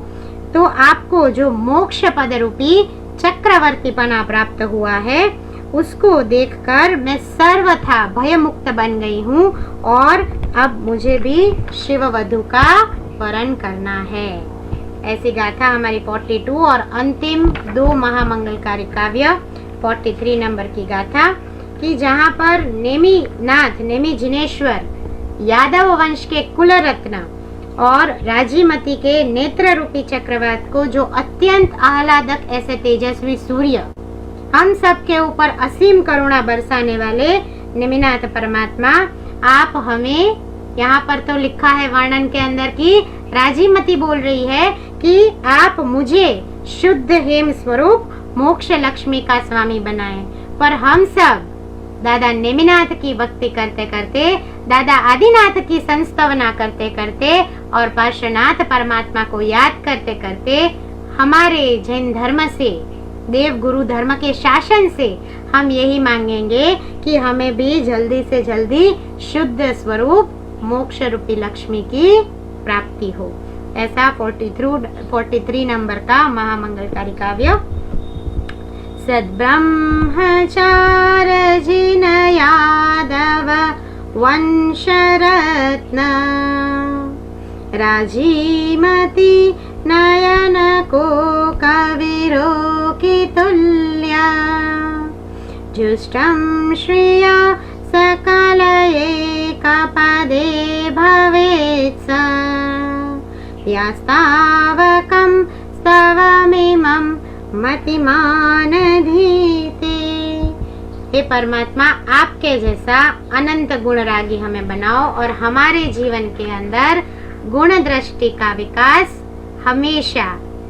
तो आपको जो मोक्ष पद रूपी चक्रवर्तीपना प्राप्त हुआ है उसको देखकर मैं सर्वथा भयमुक्त बन गई हूँ और अब मुझे भी शिव वधु का वरण करना है। ऐसी गाथा हमारी 42 और अंतिम 2 महामंगलकारी काव्य 43 नंबर की गाथा, कि जहाँ पर नेमी नाथ, नेमी जिनेश्वर, यादव वंश के कुल रत्न और राजीमती के नेत्र रूपी चक्रवात को, जो अत्यंत आह्लादक ऐसे तेजस्वी सूर्य, हम सब के ऊपर असीम करुणा बरसाने वाले नेमिनाथ परमात्मा, आप हमें, यहाँ पर तो लिखा है वर्णन के अंदर कि राजीमती बोल रही है कि आप मुझे शुद्ध हेम स्वरूप मोक्ष लक्ष्मी का स्वामी बनाए। पर हम सब दादा नेमिनाथ की भक्ति करते करते, दादा आदिनाथ की संस्तवना करते करते और पार्श्वनाथ परमात्मा को याद करते करते हमारे जैन धर्म से, देव गुरु धर्म के शासन से हम यही मांगेंगे कि हमें भी जल्दी से जल्दी शुद्ध स्वरूप मोक्ष रूपी लक्ष्मी की प्राप्ति हो। ऐसा 43 नंबर का महामंगलकारी काव्य। सद्ब्रह्मचार जिन यादव वंशरत्न राजीमती नयन को कविरो की तुल्या जुष्टं श्रिया सकल एकपदे भवेत् यास्तावकं स्तवमिमं मतिमानधीते हे परमात्मा, आपके जैसा अनंत गुणरागी हमें बनाओ और हमारे जीवन के अंदर गुण दृष्टि का विकास हमेशा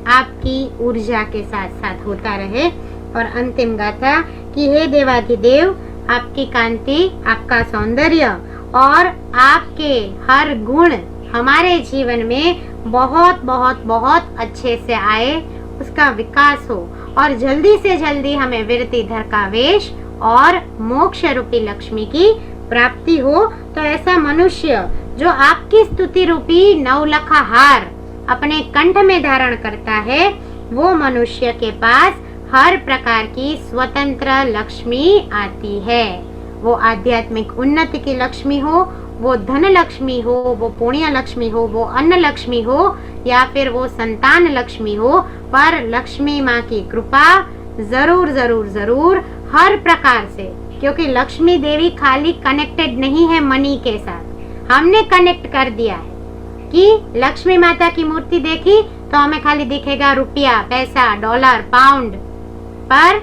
आपकी ऊर्जा के साथ साथ होता रहे। और अंतिम गाथा कि हे देवाधिदेव, आपकी कांति, आपका सौंदर्य और आपके हर गुण हमारे जीवन में बहुत बहुत बहुत अच्छे से आए, उसका विकास हो और जल्दी से जल्दी हमें विरति धर का वेश और मोक्ष रूपी लक्ष्मी की प्राप्ति हो। तो ऐसा मनुष्य जो आपकी स्तुति रूपी नवलखा हार अपने कंठ में धारण करता है, वो मनुष्य के पास हर प्रकार की स्वतंत्र लक्ष्मी आती है। वो आध्यात्मिक उन्नति की लक्ष्मी हो, वो धन लक्ष्मी हो, वो पुण्य लक्ष्मी हो, वो अन्न लक्ष्मी हो या फिर वो संतान लक्ष्मी हो, पर लक्ष्मी माँ की कृपा जरूर जरूर जरूर हर प्रकार से, क्योंकि लक्ष्मी देवी खाली कनेक्टेड नहीं है मनी के साथ। हमने कनेक्ट कर दिया है कि लक्ष्मी माता की मूर्ति देखी तो हमें खाली दिखेगा रुपया, पैसा, डॉलर, पाउंड, पर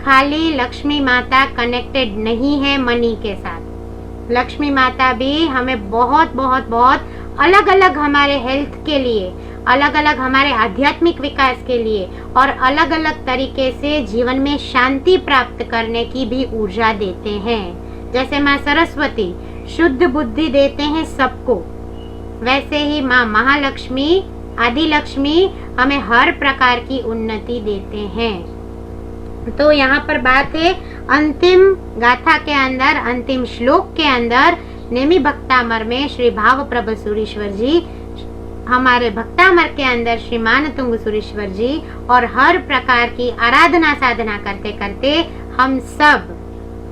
खाली लक्ष्मी माता कनेक्टेड नहीं है मनी के साथ। लक्ष्मी माता भी हमें बहुत बहुत बहुत अलग अलग हमारे हेल्थ के लिए, अलग अलग हमारे आध्यात्मिक विकास के लिए और अलग अलग तरीके से जीवन में शांति प्राप्त करने की भी ऊर्जा देते हैं। जैसे माँ सरस्वती शुद्ध बुद्धि देते हैं सबको, वैसे ही माँ महालक्ष्मी, आदि लक्ष्मी हमें हर प्रकार की उन्नति देते हैं। तो यहाँ पर बात है अंतिम गाथा के अंदर, अंतिम श्लोक के अंदर नेमी भक्तामर में श्री भाव प्रभ सुरेश्वर जी, हमारे भक्तामर के अंदर श्रीमान तुंग सुरेश्वर जी, और हर प्रकार की आराधना साधना करते करते हम सब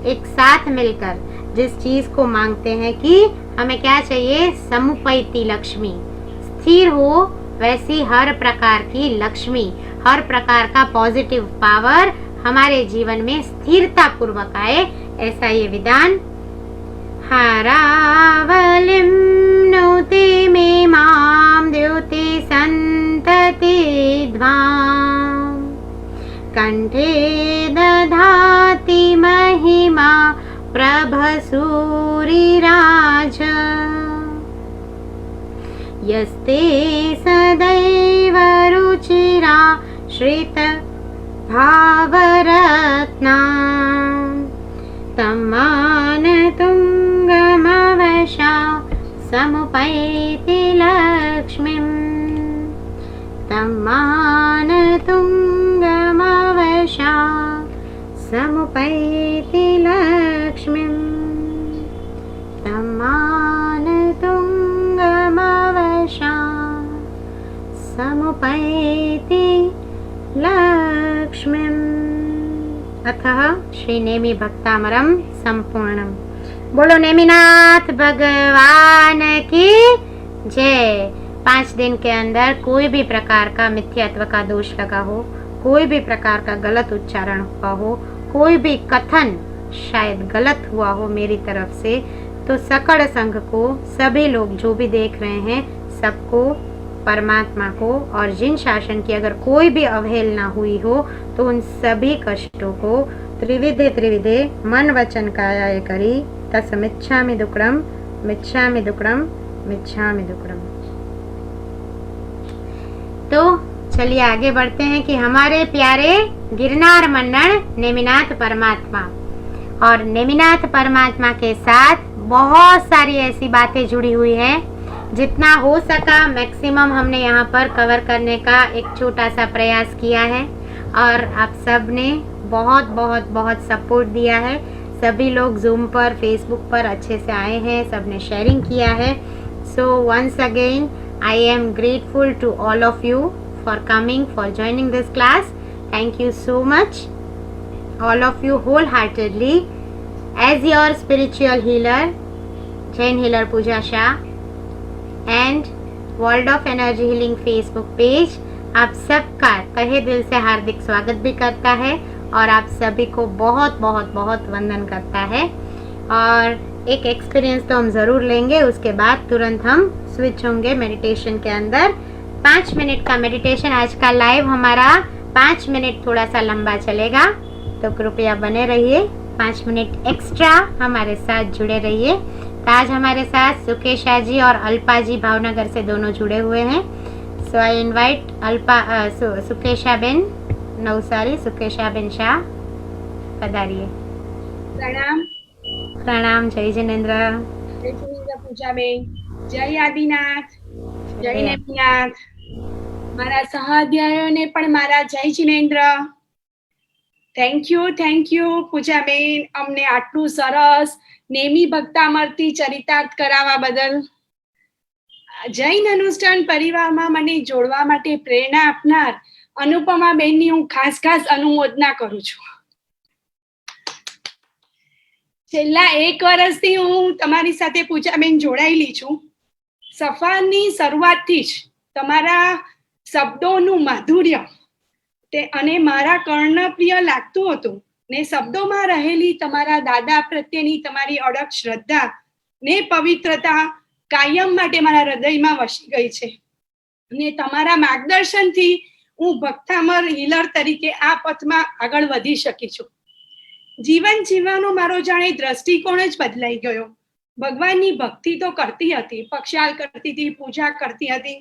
एक साथ मिलकर जिस चीज को मांगते हैं कि हमें क्या चाहिए, समुपैति लक्ष्मी, स्थिर हो वैसी हर प्रकार की लक्ष्मी, हर प्रकार का पॉजिटिव पावर हमारे जीवन में स्थिरता पूर्वक आए, ऐसा ये विधान। हारावलिं नौते मे मां द्योते संतति ध्वां, कंठे दधाति महिमा प्रभसूरिराज, यस्ते सदैव रुचिरा श्रित भावरत्ना, तम्मानतुङ्गमवशा समुपैति लक्ष्मीं, तम्मानतुङ्गमवशा समुपैति लक्ष्मीं, तम्मानतुङ्गमवशा समुपैति लक्ष्मीं। अतः श्री नेमी भक्तामरम संपूर्णम। बोलो नेमिनाथ भगवान की जय। 5 दिन के अंदर कोई भी प्रकार का मिथ्यात्व का दोष लगा हो, कोई भी प्रकार का गलत उच्चारण हुआ हो, कोई भी कथन शायद गलत हुआ हो मेरी तरफ से, तो सकड़ संघ को, सभी लोग जो भी देख रहे हैं सबको, परमात्मा को, और जिन शासन की अगर कोई भी अवहेलना हुई हो तो उन सभी कष्टों को त्रिविधे त्रिविधे मन वचन काया करी तस्मिच्छामि दुक्कडम मिच्छामि दुक्कडम मिच्छामि दुक्कडम। तो चलिए आगे बढ़ते हैं कि हमारे प्यारे गिरनार मंडन नेमिनाथ परमात्मा, और नेमिनाथ परमात्मा के साथ बहुत सारी ऐसी बातें जुड़ी हुई है, जितना हो सका मैक्सिमम हमने यहाँ पर कवर करने का एक छोटा सा प्रयास किया है, और आप सब ने बहुत बहुत बहुत सपोर्ट दिया है। सभी लोग जूम पर, फेसबुक पर अच्छे से आए हैं, सब ने शेयरिंग किया है। So once again I am grateful to all of you for coming, for joining this class. Thank you so much all of you wholeheartedly as your spiritual healer, Jain Healer Pooja Shah and world of energy healing Facebook page आप सबका तहे दिल से हार्दिक स्वागत भी करता है और आप सभी को बहुत बहुत बहुत वंदन करता है। और एक एक्सपीरियंस तो हम ज़रूर लेंगे, उसके बाद तुरंत हम स्विच होंगे मेडिटेशन के अंदर। 5 मिनट का मेडिटेशन आज का लाइव हमारा 5 मिनट थोड़ा सा लंबा चलेगा, तो कृपया बने रहिए। 5 मिनट एक्स्ट्रा हमारे साथ जुड़े रहिए। तो आज हमारे साथ सुकेशा जी और अल्पा जी भावनगर से दोनों जुड़े हुए हैं। So I invite Sukesha ben Navsari, Sukesha ben Shah, पधारिए। प्रणाम। प्रणाम। जय जिनेन्द्र। जय जिनेन्द्र पूजाबेन। जय आदिनाथ, जय नेમિનાથ। મારા સહાધ્યાયોને પણ મારા જય જિનેન્દ્ર। થેન્ક યુ પૂજાબેન, અમને આટલું સરસ નેમી ભક્તામૃતિ ચરિતાર્થ કરાવવા બદલ। જૈન અનુષ્ઠાન પરિવારમાં મને જોડવા માટે પ્રેરણા આપનાર અનુપમા બેનની હું ખાસ અનુમોદના કરું છું। છેલ્લા 1 વર્ષથી હું તમારી સાથે પૂજાબેન જોડાયેલી છું। સફરની શરૂઆતથી જ તમારા શબ્દોનું માધુર્ય અને મારા કર્ણપ્રિય લાગતું હતું ને શબ્દોમાં રહેલી તમારા દાદા પ્રત્યેની તમારી અડગ શ્રદ્ધા ને પવિત્રતા કાયમ માટે મારા હૃદયમાં વસી ગઈ છે ને તમારા માર્ગદર્શનથી હું ભક્તામર હીલર તરીકે આ પથમાં આગળ વધી શકી છું। જીવન જીવવાનો મારો જાણે દ્રષ્ટિકોણ જ બદલાઈ ગયો। ભગવાનની ભક્તિ તો કરતી હતી, પક્ષાલ કરતી હતી, પૂજા કરતી હતી,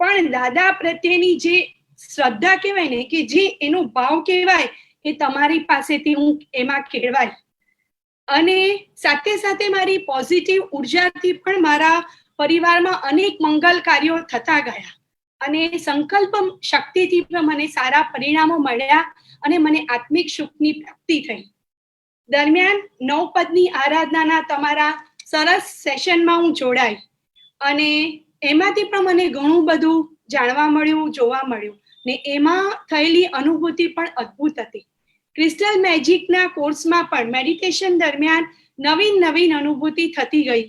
પણ દાદા પ્રત્યેની જે શ્રદ્ધા કહેવાય ને, કે જે એનો ભાવ કહેવાય, એ તમારી પાસેથી હું એમાં કેળવાય। અને સાથે સાથે મારી પોઝિટિવ ઉર્જાથી પણ મારા પરિવારમાં અનેક મંગલ કાર્યો થતા ગયા અને સંકલ્પ શક્તિથી પણ મને સારા પરિણામો મળ્યા અને મને આત્મિક સુખની પ્રાપ્તિ થઈ। દરમિયાન નવપદની આરાધનાના તમારા સરસ સેશનમાં હું જોડાઈ અને એમાંથી પણ મને ઘણું બધું જાણવા મળ્યું, જોવા મળ્યું ને એમાં થયેલી અનુભૂતિ પણ અદ્ભુત હતી। ક્રિસ્ટલ મેજિકના કોર્સમાં પણ મેડિટેશન દરમિયાન નવીન અનુભૂતિ થતી ગઈ।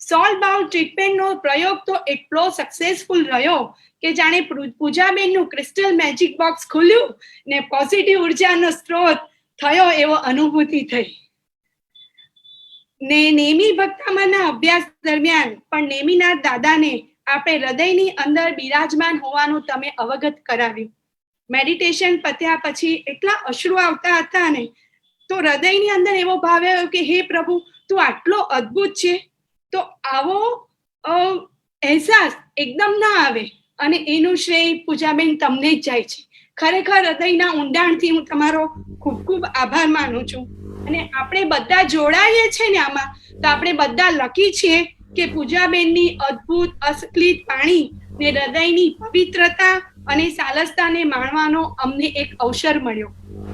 સોલ બાઉલ ટ્રીટમેન્ટનો પ્રયોગ તો એટલો સક્સેસફુલ રહ્યો કે જાણે પૂજાબેનનું ક્રિસ્ટલ મેજિક બોક્સ ખુલ્યું ને પોઝિટિવ ઉર્જાનો સ્ત્રોત થયો એવો અનુભૂતિ થઈ। ને નેમી ભક્તામરના અભ્યાસ દરમિયાન પણ નેમિનાથ દાદાને આપણે હૃદયની અંદર બિરાજમાન હોવાનું તમે અવગત કરાવ્યું। મેડિટેશન પત્યા પછી એટલા અશ્રુ આવતા હતા ને, તો હૃદયની અંદર એવો ભાવ આવ્યો કે હે પ્રભુ, તું આટલો અદ્ભુત છે, તો આવો અહેસાસ એકદમ ના આવે અને એનું શ્રેય પૂજાબેન તમને જ જાય છે। ખરેખર હૃદયના ઊંડાણથી હું તમારો ખૂબ આભાર માનું છું। અને આપણે બધા જોડાઈએ છીએ ને આમાં, તો આપણે બધા લકી છીએ કે પૂજાબેનની અદ્ભુત અસ્ખલિત પાણી ને હૃદયની પવિત્રતા અને સાલસતાને માણવાનો અમને એક અવસર મળ્યો।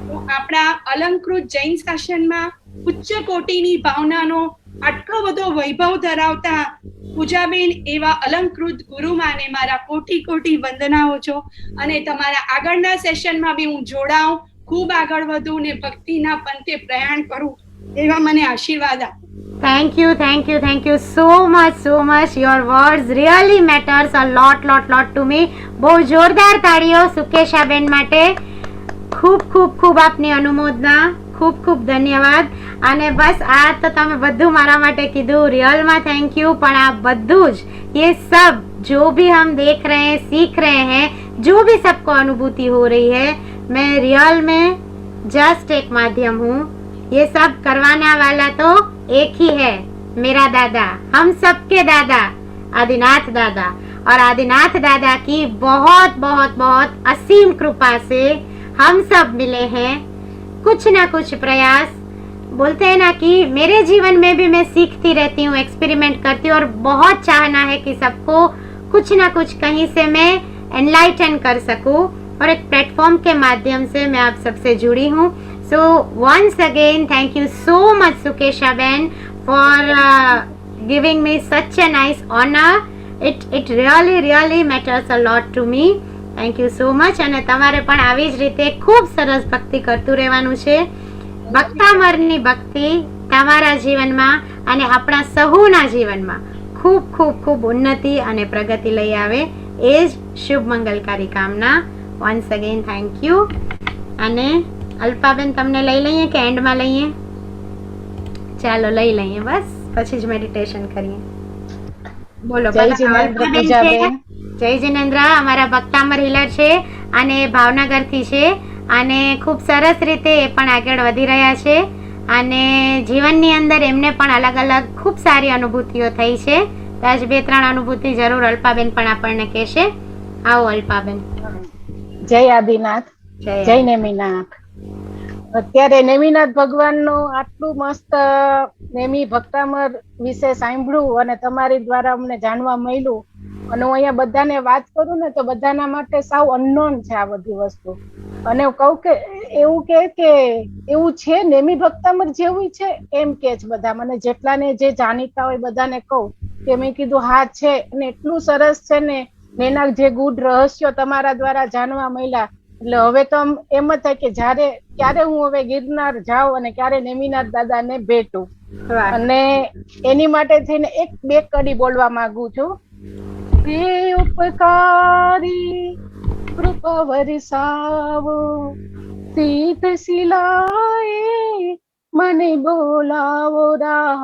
તો આપણા અલંકૃત જૈન શાસનમાં ઉચ્ચ કોટીની ભાવનાનો આટલો બધો વૈભવ ધરાવતા પૂજાબેન એવા અલંકૃત ગુરુમાને મારા કોટી વંદનાઓ છો અને તમારા આગળના સેશનમાં બી હું જોડાઉં, ખૂબ આગળ વધું ને ભક્તિના પંથે પ્રયાણ કરું એવા મને આશીર્વાદ આપો। Thank you so much. Your words really matters a lot to me. બહુ જોરદાર તાળીઓ સુકેશા બેન માટે। ખૂબ આપની અનુમોદના, ખૂબ ધન્યવાદ। અને બસ આ તો તમે બધું મારા માટે કીધું, રિયલમાં થેન્ક યુ। પણ આ બધું જ, ये सब जो भी हम देख रहे हैं, सीख रहे हैं, जो भी सबको अनुभूति हो रही है, मैं रियल में जस्ट एक माध्यम हूँ। ये सब करवाने वाला तो एक ही है, मेरा दादा, हम सबके दादा आदिनाथ दादा। और आदिनाथ दादा की बहुत असीम कृपा से हम सब मिले हैं। कुछ ना कुछ प्रयास, बोलते हैं ना कि मेरे जीवन में भी मैं सीखती रहती हूँ, एक्सपेरिमेंट करती हूँ और बहुत चाहना है कि सबको कुछ ना कुछ कहीं से मैं एनलाइटन कर सकूँ और एक प्लेटफॉर्म के माध्यम से मैं आप सबसे जुड़ी हूँ। So once again thank you so much Sukesha ben for giving me such a nice honour. it really matters a lot to me. Thank you so much. અને તમારે પણ આવી જ રીતે ખૂબ સરસ ભક્તિ કરતું રહેવાનું છે। ભક્તામરની ભક્તિ તમારા જીવનમાં અને આપણા સહુના જીવનમાં ખૂબ ઉન્નતિ અને પ્રગતિ લઈ આવે, એ જ શુભ મંગલકારી કામના। Once again thank you. અને અલ્પાબેન તમને લઈ લઈએ કે એન્ડમાં લઈએ? ચાલો લઈ લઈએ, બસ પછી જ મેડિટેશન કરીએ। બોલો। જય જિનેન્દ્ર અમારા ભક્તામર હીલર છે અને ભાવનગરથી છે અને ખૂબ સરસ રીતે એ પણ આગળ વધી રહ્યા છે અને જીવનની અંદર એમને પણ અલગ અલગ ખૂબ સારી અનુભૂતિઓ થઈ છે. તો આજ 2-3 અનુભૂતિ જરૂર અલ્પાબેન પણ આપણને કહેશે. આવો અલ્પાબેન. જય આદિનાથ, જય નેમિનાથ. અત્યારે નેમિનાથ ભગવાનનું આટલું મસ્ત નેમી ભક્તામર વિશે સાંભળ્યું અને તમારી દ્વારા અમને જાણવા મળ્યું. અને હું અહીંયા બધાને વાત કરું ને તો બધાના માટે સાવ અનનોન છે આ બધી વસ્તુ. અને હું કહું કે એવું કે એવું છે નેમી ભક્તામર જેવું છે એમ કે છે બધા. મને જેટલાને જે જાણીતા હોય બધાને કહું કે મેં કીધું હા છે, અને એટલું સરસ છે ને એના જે ગુડ રહસ્યો તમારા દ્વારા જાણવા મળ્યા. એટલે હવે તો એમ જ થાય કે ક્યારે હું હવે ગિરનાર જાઉં અને ક્યારે નેમિનાથ દાદાને ભેટું. અને એની માટે થઈને 1-2 કડી બોલવા માંગુ છું. હે ઉપકારી કૃપા વરસાવો, સીત શિલાએ મને બોલાવો, રાહ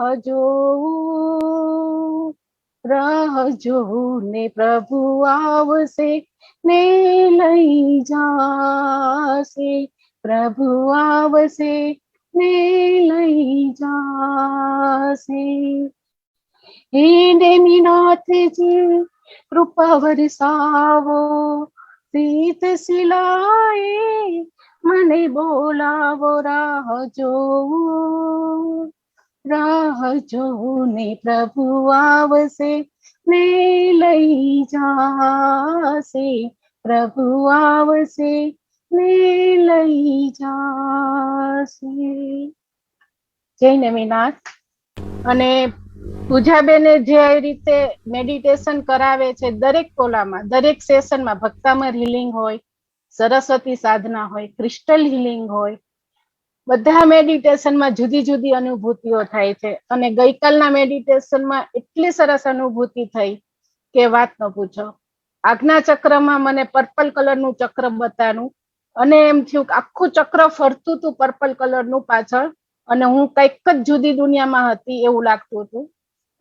જોઉં ને પ્રભુ આવશે ને લઈ જાશે, પ્રભુ આવશે ને લઈ જાશે. હે નેમિનાથજી કૃપા વરસાવો, સીત શિલાએ મને બોલાવો, રાહ જોઉં ને પ્રભુ આવશે ને લઈ જાશે, પ્રભુ આવશે ને લઈ જાશે. જય નેમિનાથ. અને પૂજાબેને જે રીતે મેડિટેશન કરાવે છે દરેક કોલામાં, દરેક સેશનમાં, ભક્તામર હિલિંગ હોય, સરસ્વતી સાધના હોય, ક્રિસ્ટલ હિલિંગ હોય, બધા મેડિટેશનમાં જુદી જુદી અનુભૂતિઓ થાય છે. અને ગઈકાલના મેડિટેશનમાં એટલી સરસ અનુભૂતિ થઈ કે વાત ન પૂછો. આજ્ઞા ચક્રમાં મને પર્પલ કલરનું ચક્ર બતાવ્યું અને એમ થયું કે આખું ચક્ર ફરતું હતું પર્પલ કલરનું પાછળ, અને હું કંઈક જ જુદી દુનિયામાં હતી એવું લાગતું હતું.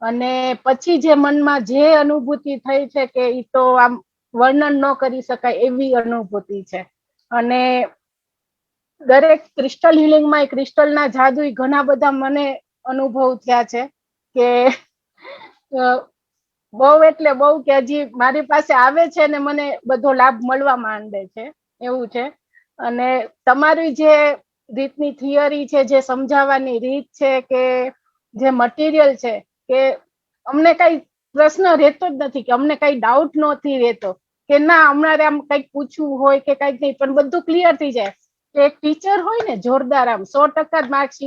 અને પછી જે મનમાં જે અનુભૂતિ થઈ છે કે એ તો આમ વર્ણન ન કરી શકાય એવી અનુભૂતિ છે. અને દરેક ક્રિસ્ટલ હિલિંગમાં ક્રિસ્ટલના જાદુ ઘણા બધા મને અનુભવ થયા છે કે બહુ એટલે બહુ, કે હજી મારી પાસે આવે છે ને મને બધો લાભ મળવા માંડે છે એવું છે. અને તમારી જે રીતની થિયરી છે, જે સમજાવવાની રીત છે, કે જે મટીરિયલ છે, કે અમને કઈ પ્રશ્ન રહેતો જ નથી, કે અમને કઈ ડાઉટ નથી રહેતો કે ના અમારે આમ કઈક પૂછવું હોય કે કઈક નહીં, પણ બધું ક્લિયર થઈ જાય. એક ટીચર હોય ને જોરદાર, આમ 100% માર્ક્સ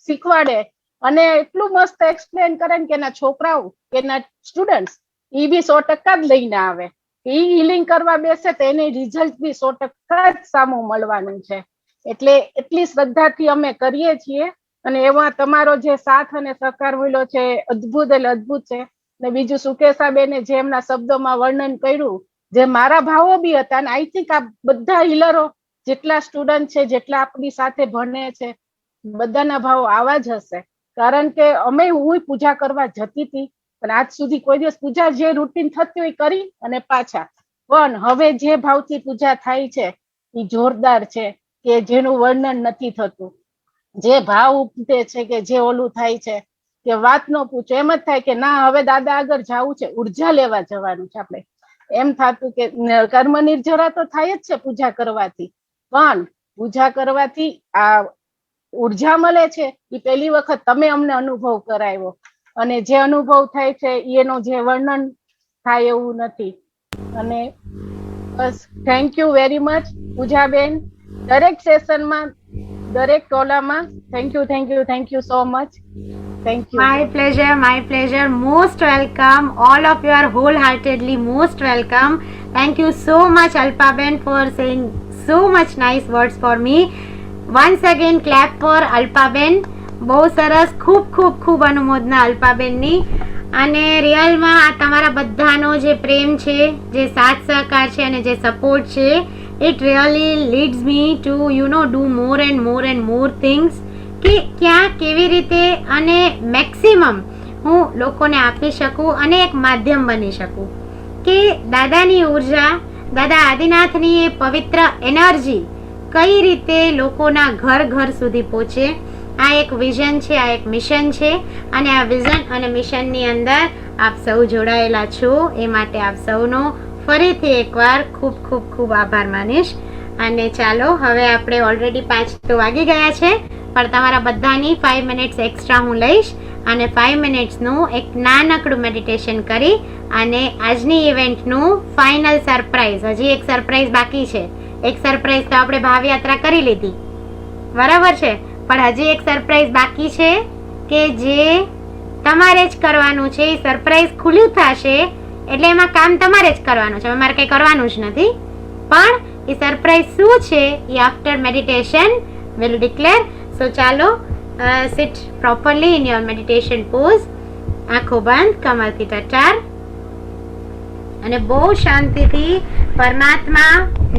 શીખવાડે અને એટલું મસ્ત એક્સપ્લેન કરે કે એના છોકરાઓ કે એના સ્ટુડન્ટ એ બી 100% જ લઈને આવે. એ હિલિંગ કરવા બેસે તો એને રિઝલ્ટ બી 100% જ સામું મળવાનું છે. એટલે એટલી શ્રદ્ધાથી અમે કરીએ છીએ. અને એમાં તમારો જે સાથ અને સહકાર મળ્યો છે અદ્ભુત એટલે અદ્ભુત છે. ને બીજું સુકેશાબેને જે એમના શબ્દોમાં વર્ણન કર્યું, જે મારા ભાવો બી હતા, અને આઈ થિંક આ બધા હિલરો જેટલા સ્ટુડન્ટ છે, જેટલા આપણી સાથે ભણે છે, બધાના ભાવ આવા જ હશે. કારણ કે હું પૂજા કરવા જતી હતી, પણ આજ સુધી કોઈ દિવસ પૂજા જે રૂટીન થતી હોય કરી અને પાછા. પણ હવે જે ભાવથી પૂજા થાય છે એ જોરદાર છે, કે જેનું વર્ણન નથી થતું. જે ભાવ ઉપટે છે, કે જે ઓલું થાય છે કે વાત ન પૂછો. એમ જ થાય કે ના હવે દાદા આગળ જવું છે, ઉર્જા લેવા જવાનું છે આપણે. એમ થતું કે કર્મ નિર્જરા તો થાય જ છે પૂજા કરવાથી, પણ પૂજા કરવાથી આ ઉર્જા મળે છે એ પહેલી વખત તમે અમને અનુભવ કરાવ્યો. અને જે અનુભવ થાય છે એનો જે વર્ણન થાય એવું નથી. અને બસ thank you very much Poojaben. દરેક સેશનમાં, દરેક ટોલામાં thank you so much. Thank you. My pleasure. Most welcome. All of you are wholeheartedly most welcome. Thank you so much, Alpaben, for saying so much nice words for me. Once again, clap for Alpaben. બહુ સરસ, ખૂબ અનુમોદના અલ્પાબેનની. અને રિયલમાં આ તમારા બધાનો જે પ્રેમ છે, જે સાથ સહકાર છે અને જે સપોર્ટ છે, it really leads me to do more and more things. કે ક્યાં કેવી રીતે અને મેક્સિમમ હું લોકોને આપી શકું અને એક માધ્યમ બની શકું, કે દાદાની ઉર્જા, દાદા આદિનાથની એ પવિત્ર એનર્જી કઈ રીતે લોકોના ઘર સુધી પહોંચે. આ એક વિઝન છે, આ એક મિશન છે અને આ વિઝન અને મિશનની અંદર આપ સૌ જોડાયેલા છો એ માટે આપ સૌનો ફરીથી એકવાર ખૂબ ખૂબ ખૂબ આભાર માનીશ. અને ચાલો હવે આપણે ઓલરેડી 5 તો વાગી ગયા છે, પણ તમારા બધાની 5 મિનિટ્સ એક્સ્ટ્રા હું લઈશ અને 5 મિનિટ્સનું એક નાનકડું મેડિટેશન કરી અને આજની ઇવેન્ટનું ફાઇનલ સરપ્રાઈઝ, હજી એક સરપ્રાઈઝ બાકી છે. એક સરપ્રાઈઝ તો આપણે ભાવ યાત્રા કરી લીધી, બરાબર છે, પણ હજી એક સરપ્રાઈઝ બાકી છે કે જે તમારે જ કરવાનું છે. એ સરપ્રાઈઝ ખુલ્યું થશે એટલે એમાં કામ તમારે જ કરવાનું છે, અમારે કંઈ કરવાનું જ નથી. પણ એ સરપ્રાઈઝ શું છે એ after meditation will declare. So ચાલો, sit properly in your meditation pose, આંખો બંધ, કમરથી ટટાર અને બહુ શાંતિથી પરમાત્મા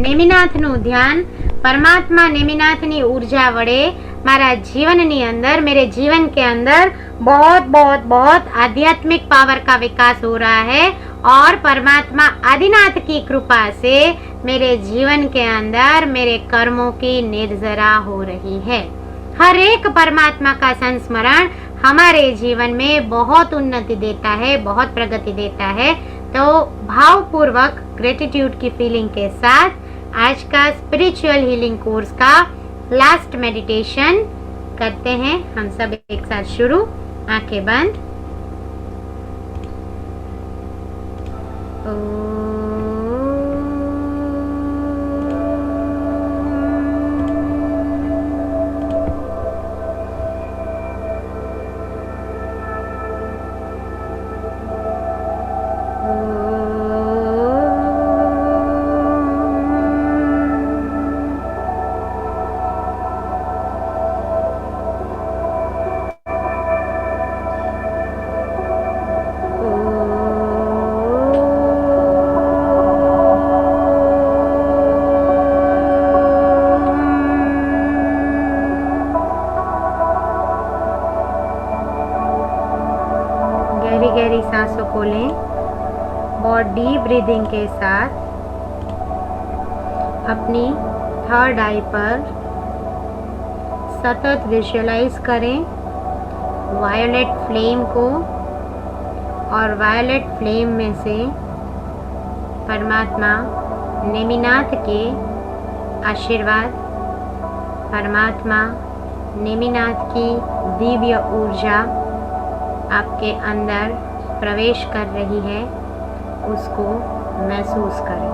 નેમિનાથનું ધ્યાન, परमात्मा नेमिनाथ ની ऊर्जा वड़े मारा जीवन ની अंदर, मेरे जीवन के अंदर बहुत बहुत बहुत आध्यात्मिक पावर का विकास हो रहा है और परमात्मा आदिनाथ की कृपा से मेरे जीवन के अंदर मेरे कर्मों की निर्जरा हो रही है. हर एक परमात्मा का संस्मरण हमारे जीवन में बहुत उन्नति देता है, बहुत प्रगति देता है. तो भावपूर्वक ग्रेटिट्यूड की फीलिंग के साथ आज का स्पिरिचुअल हीलिंग कोर्स का लास्ट मेडिटेशन करते हैं हम सब एक साथ. शुरू, आंखें बंद. गहरी सांसों को लें. बहुत डीप ब्रीदिंग के साथ अपनी थर्ड आई पर सतत विजुअलाइज करें वायोलेट फ्लेम को और वायोलेट फ्लेम में से परमात्मा नेमिनाथ के आशीर्वाद, परमात्मा नेमिनाथ की दिव्य ऊर्जा आपके अंदर प्रवेश कर रही है, उसको महसूस करें.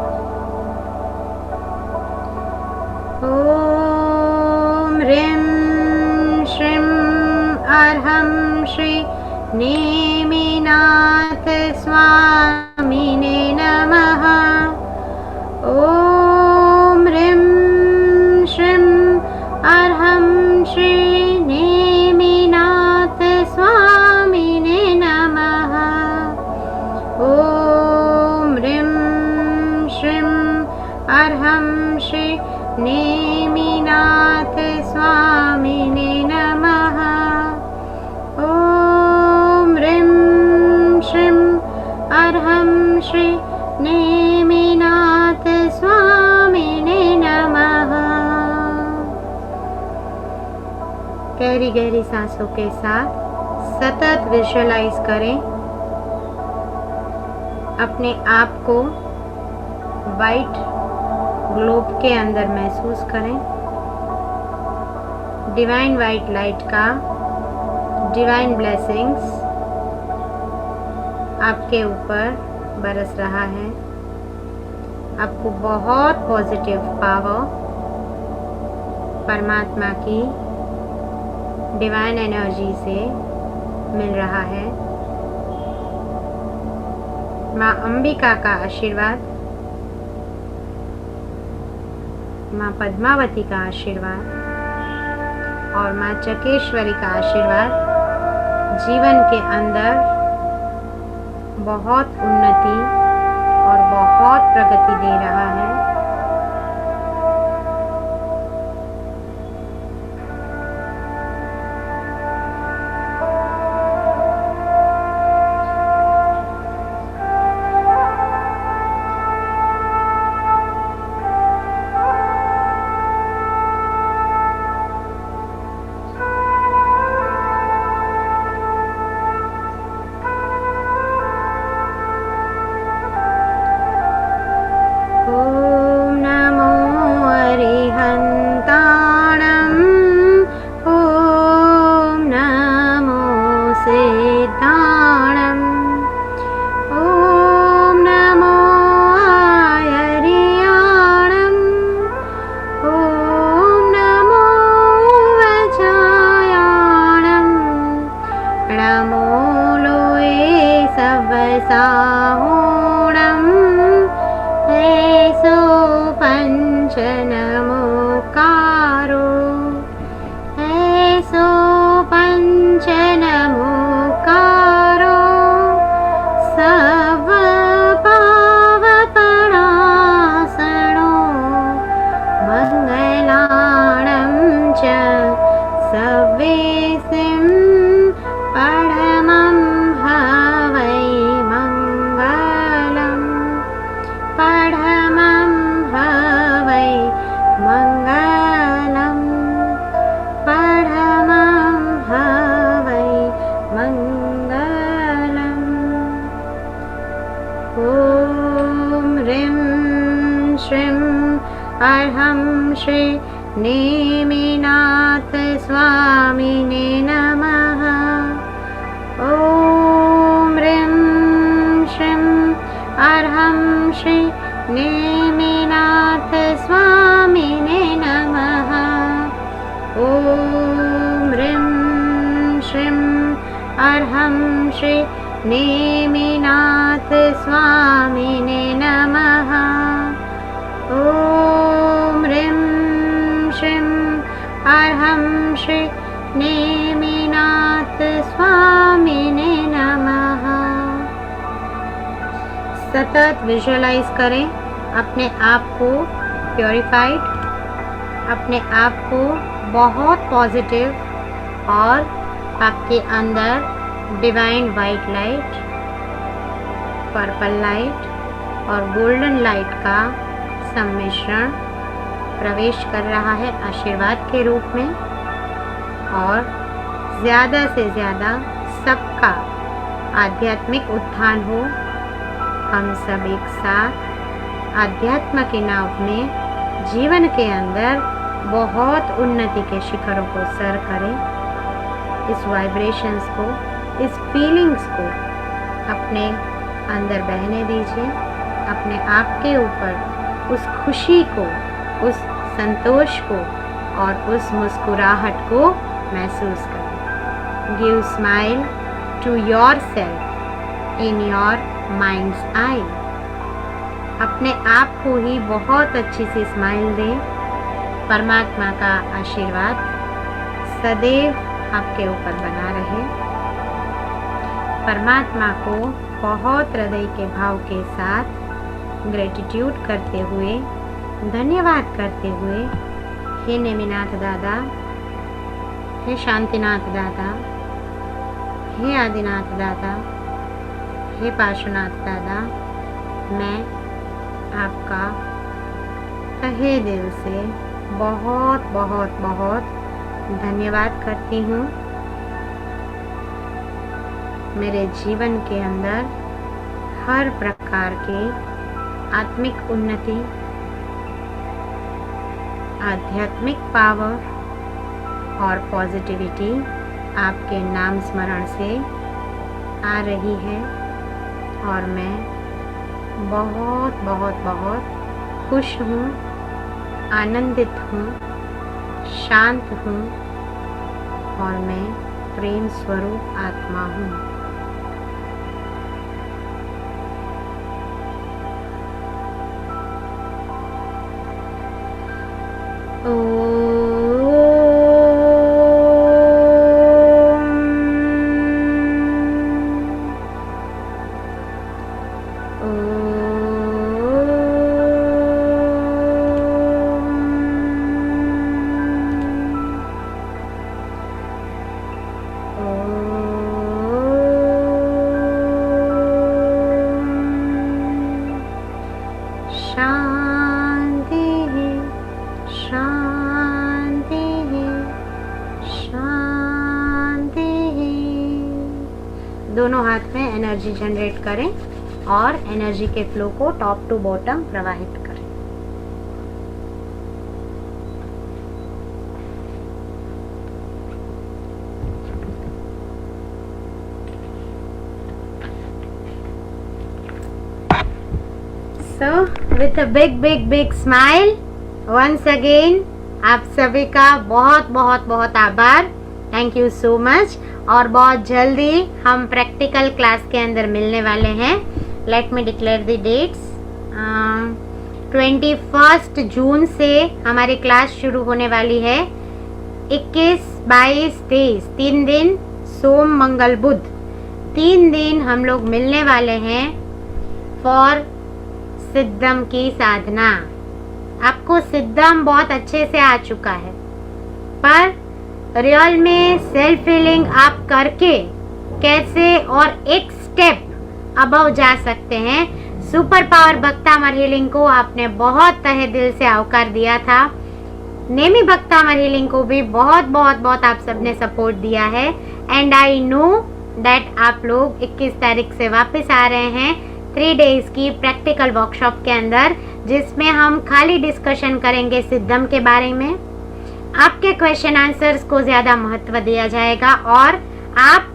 ओम ह्रीं श्रीं अर्हं श्री नेमिनाथ स्वामिने नमः. ओम ह्रीं श्रीं अर्हं श्री नेमिनाथ स्वामिने नमः. ओम ह्रीं श्रीं अर्हं श्री नेमिनाथ स्वामिने नमः. ओम ह्रीं श्रीं अर्हं श्री नेमिनाथ स्वामिने नमः. गहरी गहरी सांसों के साथ सतत विजुअलाइज करें अपने आप को वाइट ग्लोब के अंदर महसूस करें. डिवाइन वाइट लाइट का डिवाइन ब्लेसिंग्स आपके ऊपर बरस रहा है. आपको बहुत पॉजिटिव पावर परमात्मा की डिवाइन एनर्जी से मिल रहा है. माँ अंबिका का आशीर्वाद, माँ पद्मावती का आशीर्वाद और माँ चकेश्वरी का आशीर्वाद जीवन के अंदर बहुत उन्नति और बहुत प्रगति दे रहा है. मूलोए सब साहुणम् ऐसो पंचनमुकारो ऐसो पंचनमुकारो सब पावपणासनो मंगलाणं च सवेसिं परमं हवै मङ्गलम् परमं हवै मङ्गलम् परमं हवै मङ्गलम् ॐ ह्रीं श्रीं अर्हं श्री नेमिनाथ स्वामिने नमः ॐ ह्रीं श्रीं अर्हं श्री नेमिनाथ स्वामिने नमः ॐ ह्रीं श्रीं अर्हं श्री नेमिनाथ स्वामिने नमः ॐ ह्रीं श्रीं अर्हं श्री नेमिनाथ स्वामिने नमः। सतत विजुअलाइज करें अपने आप को प्योरीफाइड, अपने आप को बहुत पॉजिटिव और आपके अंदर divine white light, purple light और गोल्डन लाइट का सम्मिश्रण प्रवेश कर रहा है आशीर्वाद के रूप में और ज़्यादा से ज़्यादा सबका आध्यात्मिक उत्थान हो। हम सब एक साथ आध्यात्म की नाव में जीवन के अंदर बहुत उन्नति के शिखरों को सर करें। इस वाइब्रेशंस को, इस फीलिंग्स को अपने अंदर बहने दीजिए। अपने आप के ऊपर उस खुशी को, उस संतोष को और उस मुस्कुराहट को महसूस करें। Give smile to yourself in your mind's eye. अपने आप को ही बहुत अच्छी सी स्माइल दें। परमात्मा का आशीर्वाद सदैव आपके ऊपर बना रहे। परमात्मा को बहुत हृदय के भाव के साथ ग्रेटिट्यूड करते हुए, धन्यवाद करते हुए, हे नेमिनाथ दादा, हे शांतिनाथ दादा, हे आदिनाथ दादा, हे पार्श्वनाथ दादा, मैं आपका तहे दिल से बहुत बहुत बहुत धन्यवाद करती हूँ। मेरे जीवन के अंदर हर प्रकार के आत्मिक उन्नति, आध्यात्मिक पावर और पॉजिटिविटी आपके नाम स्मरण से आ रही है और मैं बहुत बहुत बहुत खुश हूँ, आनंदित हूँ, शांत हूँ और मैं प्रेम स्वरूप आत्मा हूँ। दोनों हाथ में एनर्जी जनरेट करें और एनर्जी के फ्लो को टॉप टू बॉटम प्रवाहित करें। So with a big smile once again आप सभी का बहुत बहुत बहुत आभार। Thank you so much. और बहुत जल्दी हम प्रैक्टिकल क्लास के अंदर मिलने वाले हैं। Let me declare the dates. 21 June से हमारी क्लास शुरू होने वाली है। 21, 22, 23 3 दिन, सोम मंगल बुध 3 दिन हम लोग मिलने वाले हैं फॉर सिद्धम की साधना। आपको सिद्धम बहुत अच्छे से आ चुका है, पर रियल में सेल्फ हीलिंग आप करके कैसे और एक स्टेप अबव जा सकते हैं। सुपर पावर भक्तामर हीलिंग को आपने बहुत तहे दिल से आवकार दिया था। नेमी भक्तामर हीलिंग को भी बहुत बहुत बहुत आप सबने सपोर्ट दिया है। एंड आई नो दैट आप लोग 21 तारीख से वापस आ रहे हैं 3 डेज की प्रैक्टिकल वर्कशॉप के अंदर, जिसमें हम खाली डिस्कशन करेंगे सिद्धम के बारे में। आपके क्वेश्चन आंसर्स को ज्यादा महत्व दिया जाएगा और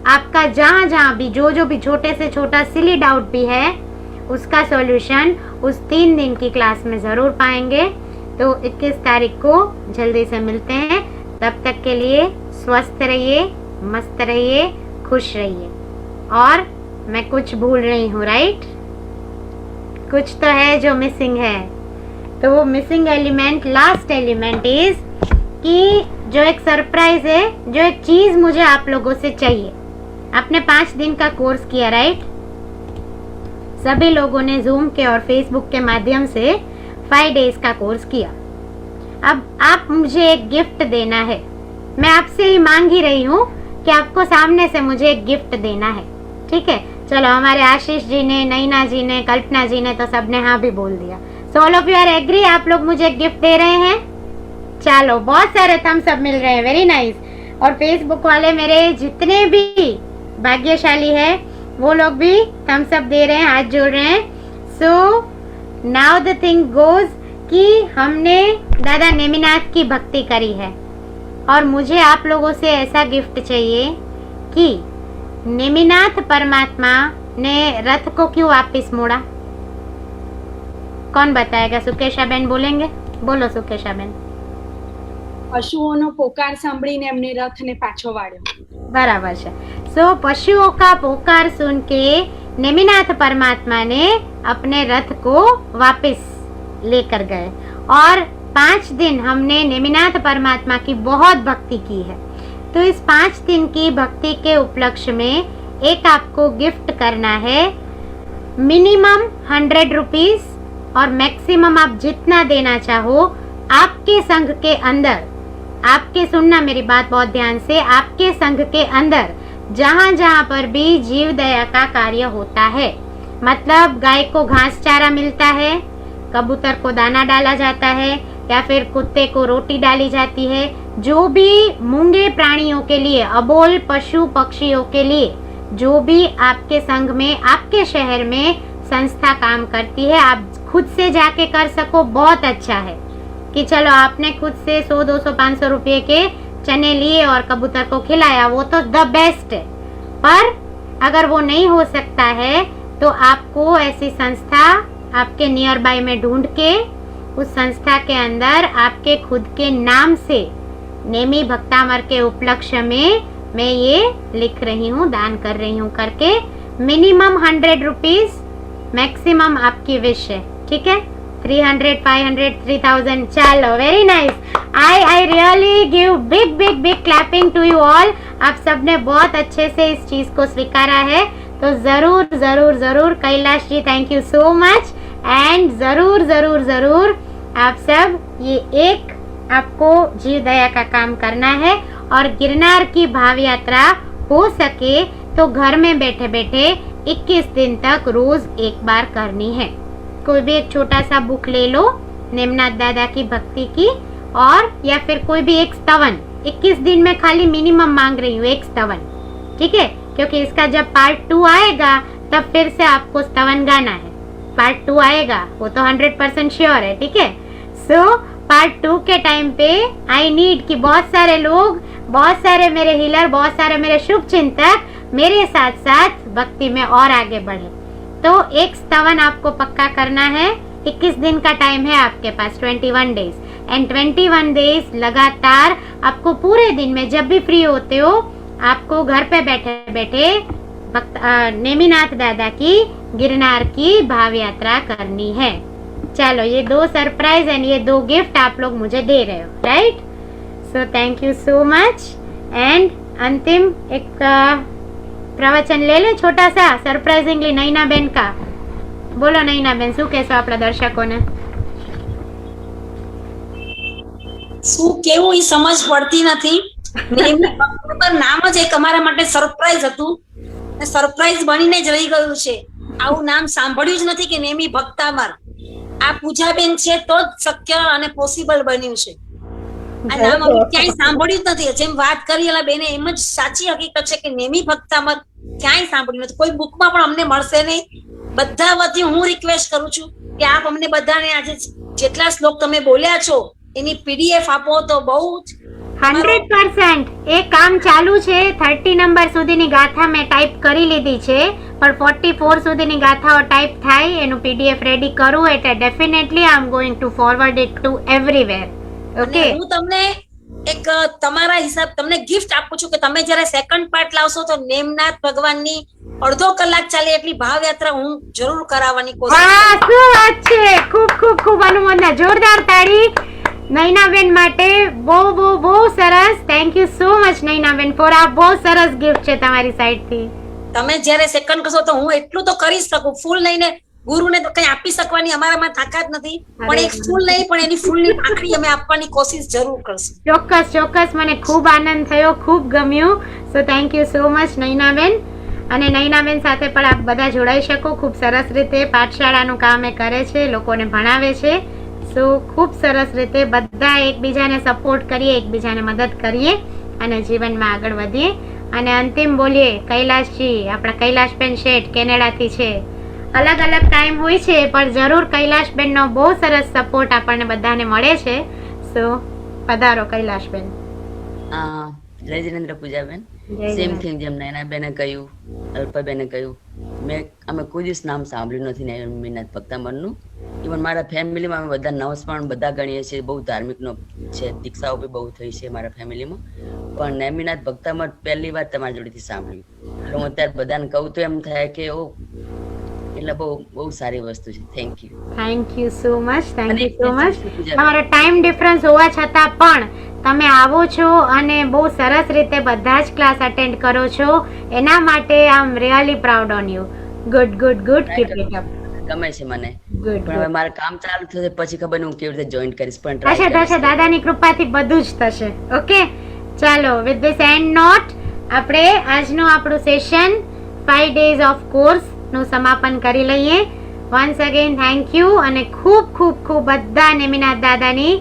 आपका जहाँ भी जो भी छोटे से छोटा सिली डाउट भी है उसका सॉल्यूशन उस 3 दिन की क्लास में जरूर पाएंगे। तो 21 तारीख को जल्दी से मिलते हैं। तब तक के लिए स्वस्थ रहिए, मस्त रहिए, खुश रहिए। और मैं कुछ भूल रही हूँ, राइट? कुछ तो है जो मिसिंग है। तो वो missing element, last element is कि जो एक सरप्राइज है, जो एक चीज मुझे आप लोगों से चाहिए। आपने 5 दिन का कोर्स किया, राइट? सभी लोगों ने जूम के और फेसबुक के माध्यम से 5 डेज का कोर्स किया। अब आप मुझे एक गिफ्ट देना है। मैं आपसे ही मांग ही रही हूँ कि आपको सामने से मुझे एक गिफ्ट देना है, ठीक है? चलो, हमारे आशीष जी ने, नैना जी ने, कल्पना जी ने तो सबने हाँ भी बोल दिया। So all of you are agree, आप लोग मुझे एक गिफ्ट दे रहे हैं। चलो, बहुत सारे थम्स अप मिल रहे हैं, वेरी नाइस। और फेसबुक वाले मेरे जितने भी भाग्यशाली है वो लोग भी थम्स अप दे रहे हैं, हाथ जोड़ रहे हैं। So now the thing goes कि हमने दादा नेमिनाथ की भक्ति करी है और मुझे आप लोगों से ऐसा गिफ्ट चाहिए कि नेमिनाथ परमात्मा ने रथ को क्यों वापस मोड़ा। कौन बताएगा? सुकेशा बेन बोलेंगे? बोलो सुकेशा बेन। પશુઓનો પોકાર સાંભળીને એમને રથને પાછો વાળ્યો। बराबर है। सो पशुओं का पोकार सुन के नेमिनाथ परमात्मा ने अपने रथ को वापस लेकर गए और 5 दिन हमने नेमिनाथ परमात्मा की बहुत भक्ति की है। तो इस 5 दिन की भक्ति के उपलक्ष्य में एक आपको गिफ्ट करना है। मिनिमम 100 रुपीज और मैक्सिमम आप जितना देना चाहो। आपके संघ के अंदर, आपके सुनना मेरी बात बहुत ध्यान से, आपके संघ के अंदर जहाँ जहाँ पर भी जीव दया का कार्य होता है, मतलब गाय को घास चारा मिलता है, कबूतर को दाना डाला जाता है या फिर कुत्ते को रोटी डाली जाती है, जो भी मूंगे प्राणियों के लिए, अबोल पशु पक्षियों के लिए जो भी आपके संघ में, आपके शहर में संस्था काम करती है, आप खुद से जाके कर सको, बहुत अच्छा है कि चलो आपने खुद से 100, 200, 500 रुपये के चने लिए और कबूतर को खिलाया, वो तो द बेस्ट है। पर अगर वो नहीं हो सकता है तो आपको ऐसी संस्था आपके नियर बाय में ढूंढ के उस संस्था के अंदर आपके खुद के नाम से नेमी भक्तामर के उपलक्ष्य में मैं ये लिख रही हूँ, दान कर रही हूँ करके। मिनिमम 100 रुपीज, मैक्सिमम आपकी विश है, ठीक है? 300, 500, 3000, चलो, very nice. I really give big big big clapping to you all. आप सबने बहुत अच्छे से इस चीज को स्वीकारा है, तो जरूर जरूर जरूर Kailash ji, thank you so much. And जरूर जरूर जरूर आप सब ये एक आपको जीव दया का काम करना है और गिरनार की भाव यात्रा हो सके तो घर में बैठे बैठे 21 दिन तक रोज एक बार करनी है। कोई भी एक छोटा सा बुक ले लो नेमनाथ दादा की भक्ति की, और या फिर कोई भी एक स्तवन। 21 दिन में खाली मिनिमम मांग रही हूँ एक स्तवन, ठीक है? क्योंकि इसका जब पार्ट 2 आएगा तब फिर से आपको स्तवन गाना है। पार्ट 2 आएगा, वो तो 100% श्योर है, ठीक है? सो पार्ट 2 के टाइम पे आई नीड कि बहुत सारे लोग, बहुत सारे मेरे हीलर, बहुत सारे मेरे शुभ चिंतक मेरे साथ साथ भक्ति में और आगे बढ़े। तो एक स्तवन आपको पक्का करना है 21 दिन का टाइम है आपके पास, 21 डेज, एंड 21 डेज लगातार आपको पूरे दिन में जब भी फ्री होते हो आपको घर पे बैठे बैठे नेमिनाथ दादा की गिरनार की भाव यात्रा करनी है। चलो, ये 2 सरप्राइज एंड ये 2 गिफ्ट आप लोग मुझे दे रहे हो, right? So thank you so much. And अंतिम एक प्रवचन ले ले छोटा सा सरप्राइઝિંગલી નૈનાબેન કા। બોલો નૈનાબેન, શું કહેશો આપણા દર્શકોને? શું કેવું એ સમજ પડતી નથી। નામ જ એક અમારા માટે સરપ્રાઈઝ હતું, સરપ્રાઈઝ બનીને જ રહી ગયું છે। આવું નામ સાંભળ્યું જ નથી કે નેમી ભક્તામર। આ પૂજાબેન છે તો જ શક્ય અને પોસિબલ બન્યું છે। આ નામ અમે ક્યાંય સાંભળ્યું જ નથી। જેમ વાત કરી એલા બેને એમ જ સાચી હકીકત છે કે નેમી ભક્તામર ક્યાંય સાંભળ્યું નથી, કોઈ બુકમાં પણ અમને મળશે નહીં। બધા વતી હું રિક્વેસ્ટ કરું છું કે આપ અમને બધાને આજે જેટલા શ્લોક તમે બોલ્યા છો એની પીડીએફ આપો તો બહુ જ 100% એ કામ ચાલુ છે। 30 નંબર સુધીની ગાથા મેં ટાઈપ કરી લીધી છે, પણ 44 સુધીની ગાથાઓ ટાઈપ થાય એનું પીડીએફ રેડી કરું એટલે definitely I am going to forward it to everywhere. Okay, હું તમને એક તમારા હિસાબ તમને ગિફ્ટ આપું છું કે તમે જ્યારે સેકન્ડ પાર્ટ લાવશો તો નેમનાથ ભગવાનની અડધો કલાક ચાલે એટલી ભાવ યાત્રા હું જરૂર કરાવવાની કોશિશ વાહ, શું વાત છે! ખૂબ ખૂબ ખૂબ અનુમોદના, જોરદાર તાળી નૈનાબેન માટે। બહુ બહુ બહુ સરસ, thank you so much Nainaben for આ બહુ સરસ ગિફ્ટ છે તમારી સાઈડથી। તમે જ્યારે સેકન્ડ કરશો તો હું એટલું તો કરી શકું, ફૂલ લઈને ગુરુને તો કઈ આપી શકવાની અમારામાં તાકાત નથી, પણ એક ફૂલ નહીં પણ એની ફૂલની પાંખડી અમે આપવાની કોશિશ જરૂર કરશું। ચોક્કસ ચોક્કસ, મને ખૂબ આનંદ થયો, ખૂબ ગમ્યું। So thank you so much Nainaben. અને નૈનાબેન સાથે પણ આપ બધા જોડાઈ શકો, ખૂબ સરસ રીતે પાઠશાળાનું કામ એ કરે છે, લોકોને ભણાવે છે। સો ખૂબ સરસ રીતે બધા એકબીજાને સપોર્ટ કરીએ, એકબીજાને મદદ કરીએ અને જીવનમાં આગળ વધીએ। અને અંતિમ બોલીએ કૈલાશજી, આપણા કૈલાશબેન શેઠ કેનેડાથી છે। અલગ અલગ ટાઈમ હોય છે પણ જરૂર કૈલાશબેનનો બહુ સરસ સપોર્ટ આપણને બધાને મળે છે। સો પધારો કૈલાશબેન। જય જિનેન્દ્ર પૂજાબેન। જય સેમ જિનેન્દ્ર। થિંગ જેમ નયનાબેને કહ્યું, અલ્પાબેને કહ્યું, અમે કોઈ દિવસ નામ સાંભળ્યું નથી નેમિનાથ ભક્તામરનું। ઇવન મારા ફેમિલીમાં અમે બધા નવસ પણ બધા ગણીએ છીએ, બહુ ધાર્મિકનો છે, દીક્ષાઓ બી બહુ થઈ છે મારા ફેમિલીમાં, પણ નેમિનાથ ભક્તામર પહેલી વાર તમારી જોડેથી સાંભળ્યું। એટલે હું અત્યારે બધાને કહું તો એમ થાય કે ઓ, એટલે બહુ બહુ સારી વસ્તુ છે। Thank you, thank you so much, thank you so much. તમારો ટાઈમ ડિફરન્સ હોવા છતાં પણ તમે આવો છો અને બહુ સરસ રીતે બધા જ ક્લાસ અટેન્ડ કરો છો, એના માટે I am really proud on you. Good good good, keep it up. ગમે છે મને, ગુડ પણ હવે મારે કામ ચાલુ થશે પછી ખબર નહીં હું કેવી રીતે જોઈન કરીશ, પણ થશે try થશે, કરીશ। દાદાની કૃપાથી બધું જ થશે। ઓકે, ચાલો, વિથ ધીસ એન્ડ નોટ આપણે આજનું આપણું સેશન 5 ડેઝ ઓફ કોર્સ નું સમાપન કરી લઈએ। વન્સ અગેન થેન્ક યુ, અને ખૂબ ખૂબ ખૂબ બધા નેમિનાથ દાદાની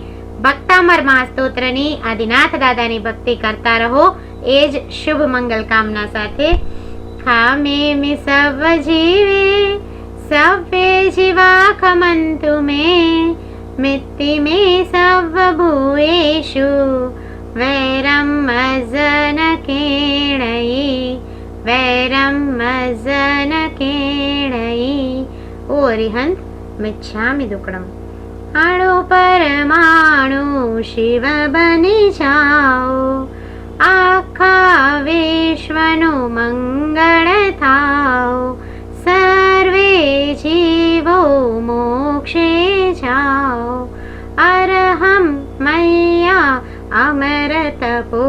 ભક્તામર મહાસ્તોત્રની આદિનાથ દાદાની ભક્તિ કરતા રહો, એ જ શુભ મંગલ કામના સાથે। ખામે મે સવ જીવે સવ્વે જીવા ખમંતુ મે, મિત્તિ મે સવ ભૂયેષુ વૈરમ મજન કેણઈ, વૈરમ મજન કેણઈ। ઓ અરિહંત મિચ્છામિ દુક્કડમ। અણુ પરમાણુ શિવ બની જાઓ, આખા વિશ્વનું મંગળ થાઓ, સર્વે જીવો મોક્ષે જાઓ। અરહમ મૈયા અમર તપો,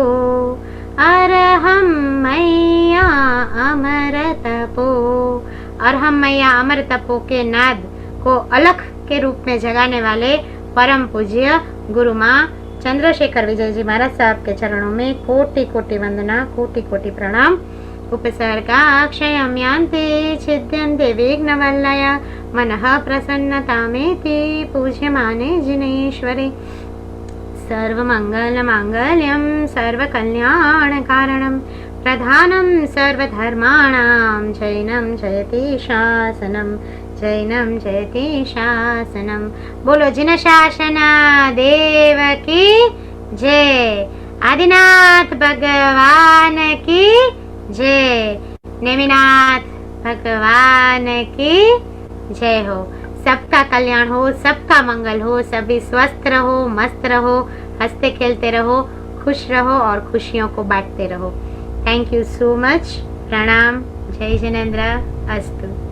અરહમ મૈયા અમર તપો। अरहम मैया अमर तपो के नाद को अलख के रूप में जगाने वाले परम पूज्य गुरु माँ चंद्रशेखर विजय जी महाराज साहब के चरणों में कोटि कोटि वंदना, कोटि कोटि प्रणाम। उपसर्गाक्षयं यान्ति छिद्यन्ते विघ्नवल्लय, मनः प्रसन्नतामेति पूज्यमाने जिनेश्वरे। सर्वमङ्गलमाङ्गल्यं सर्वकल्याणकारणं प्रधानं सर्वधर्माणां जैनं जयति शासनं, जैनं जयति शासनं। बोलो जिन शासन देव की जय, आदिनाथ भगवान की जय, नेमिनाथ भगवान की जय हो। सबका कल्याण हो, सबका मंगल हो, सभी स्वस्थ रहो, मस्त रहो, हंसते खेलते रहो, खुश रहो और खुशियों को बांटते रहो। Thank you so much. प्रणाम। जय जिनेन्द्र। अस्तु।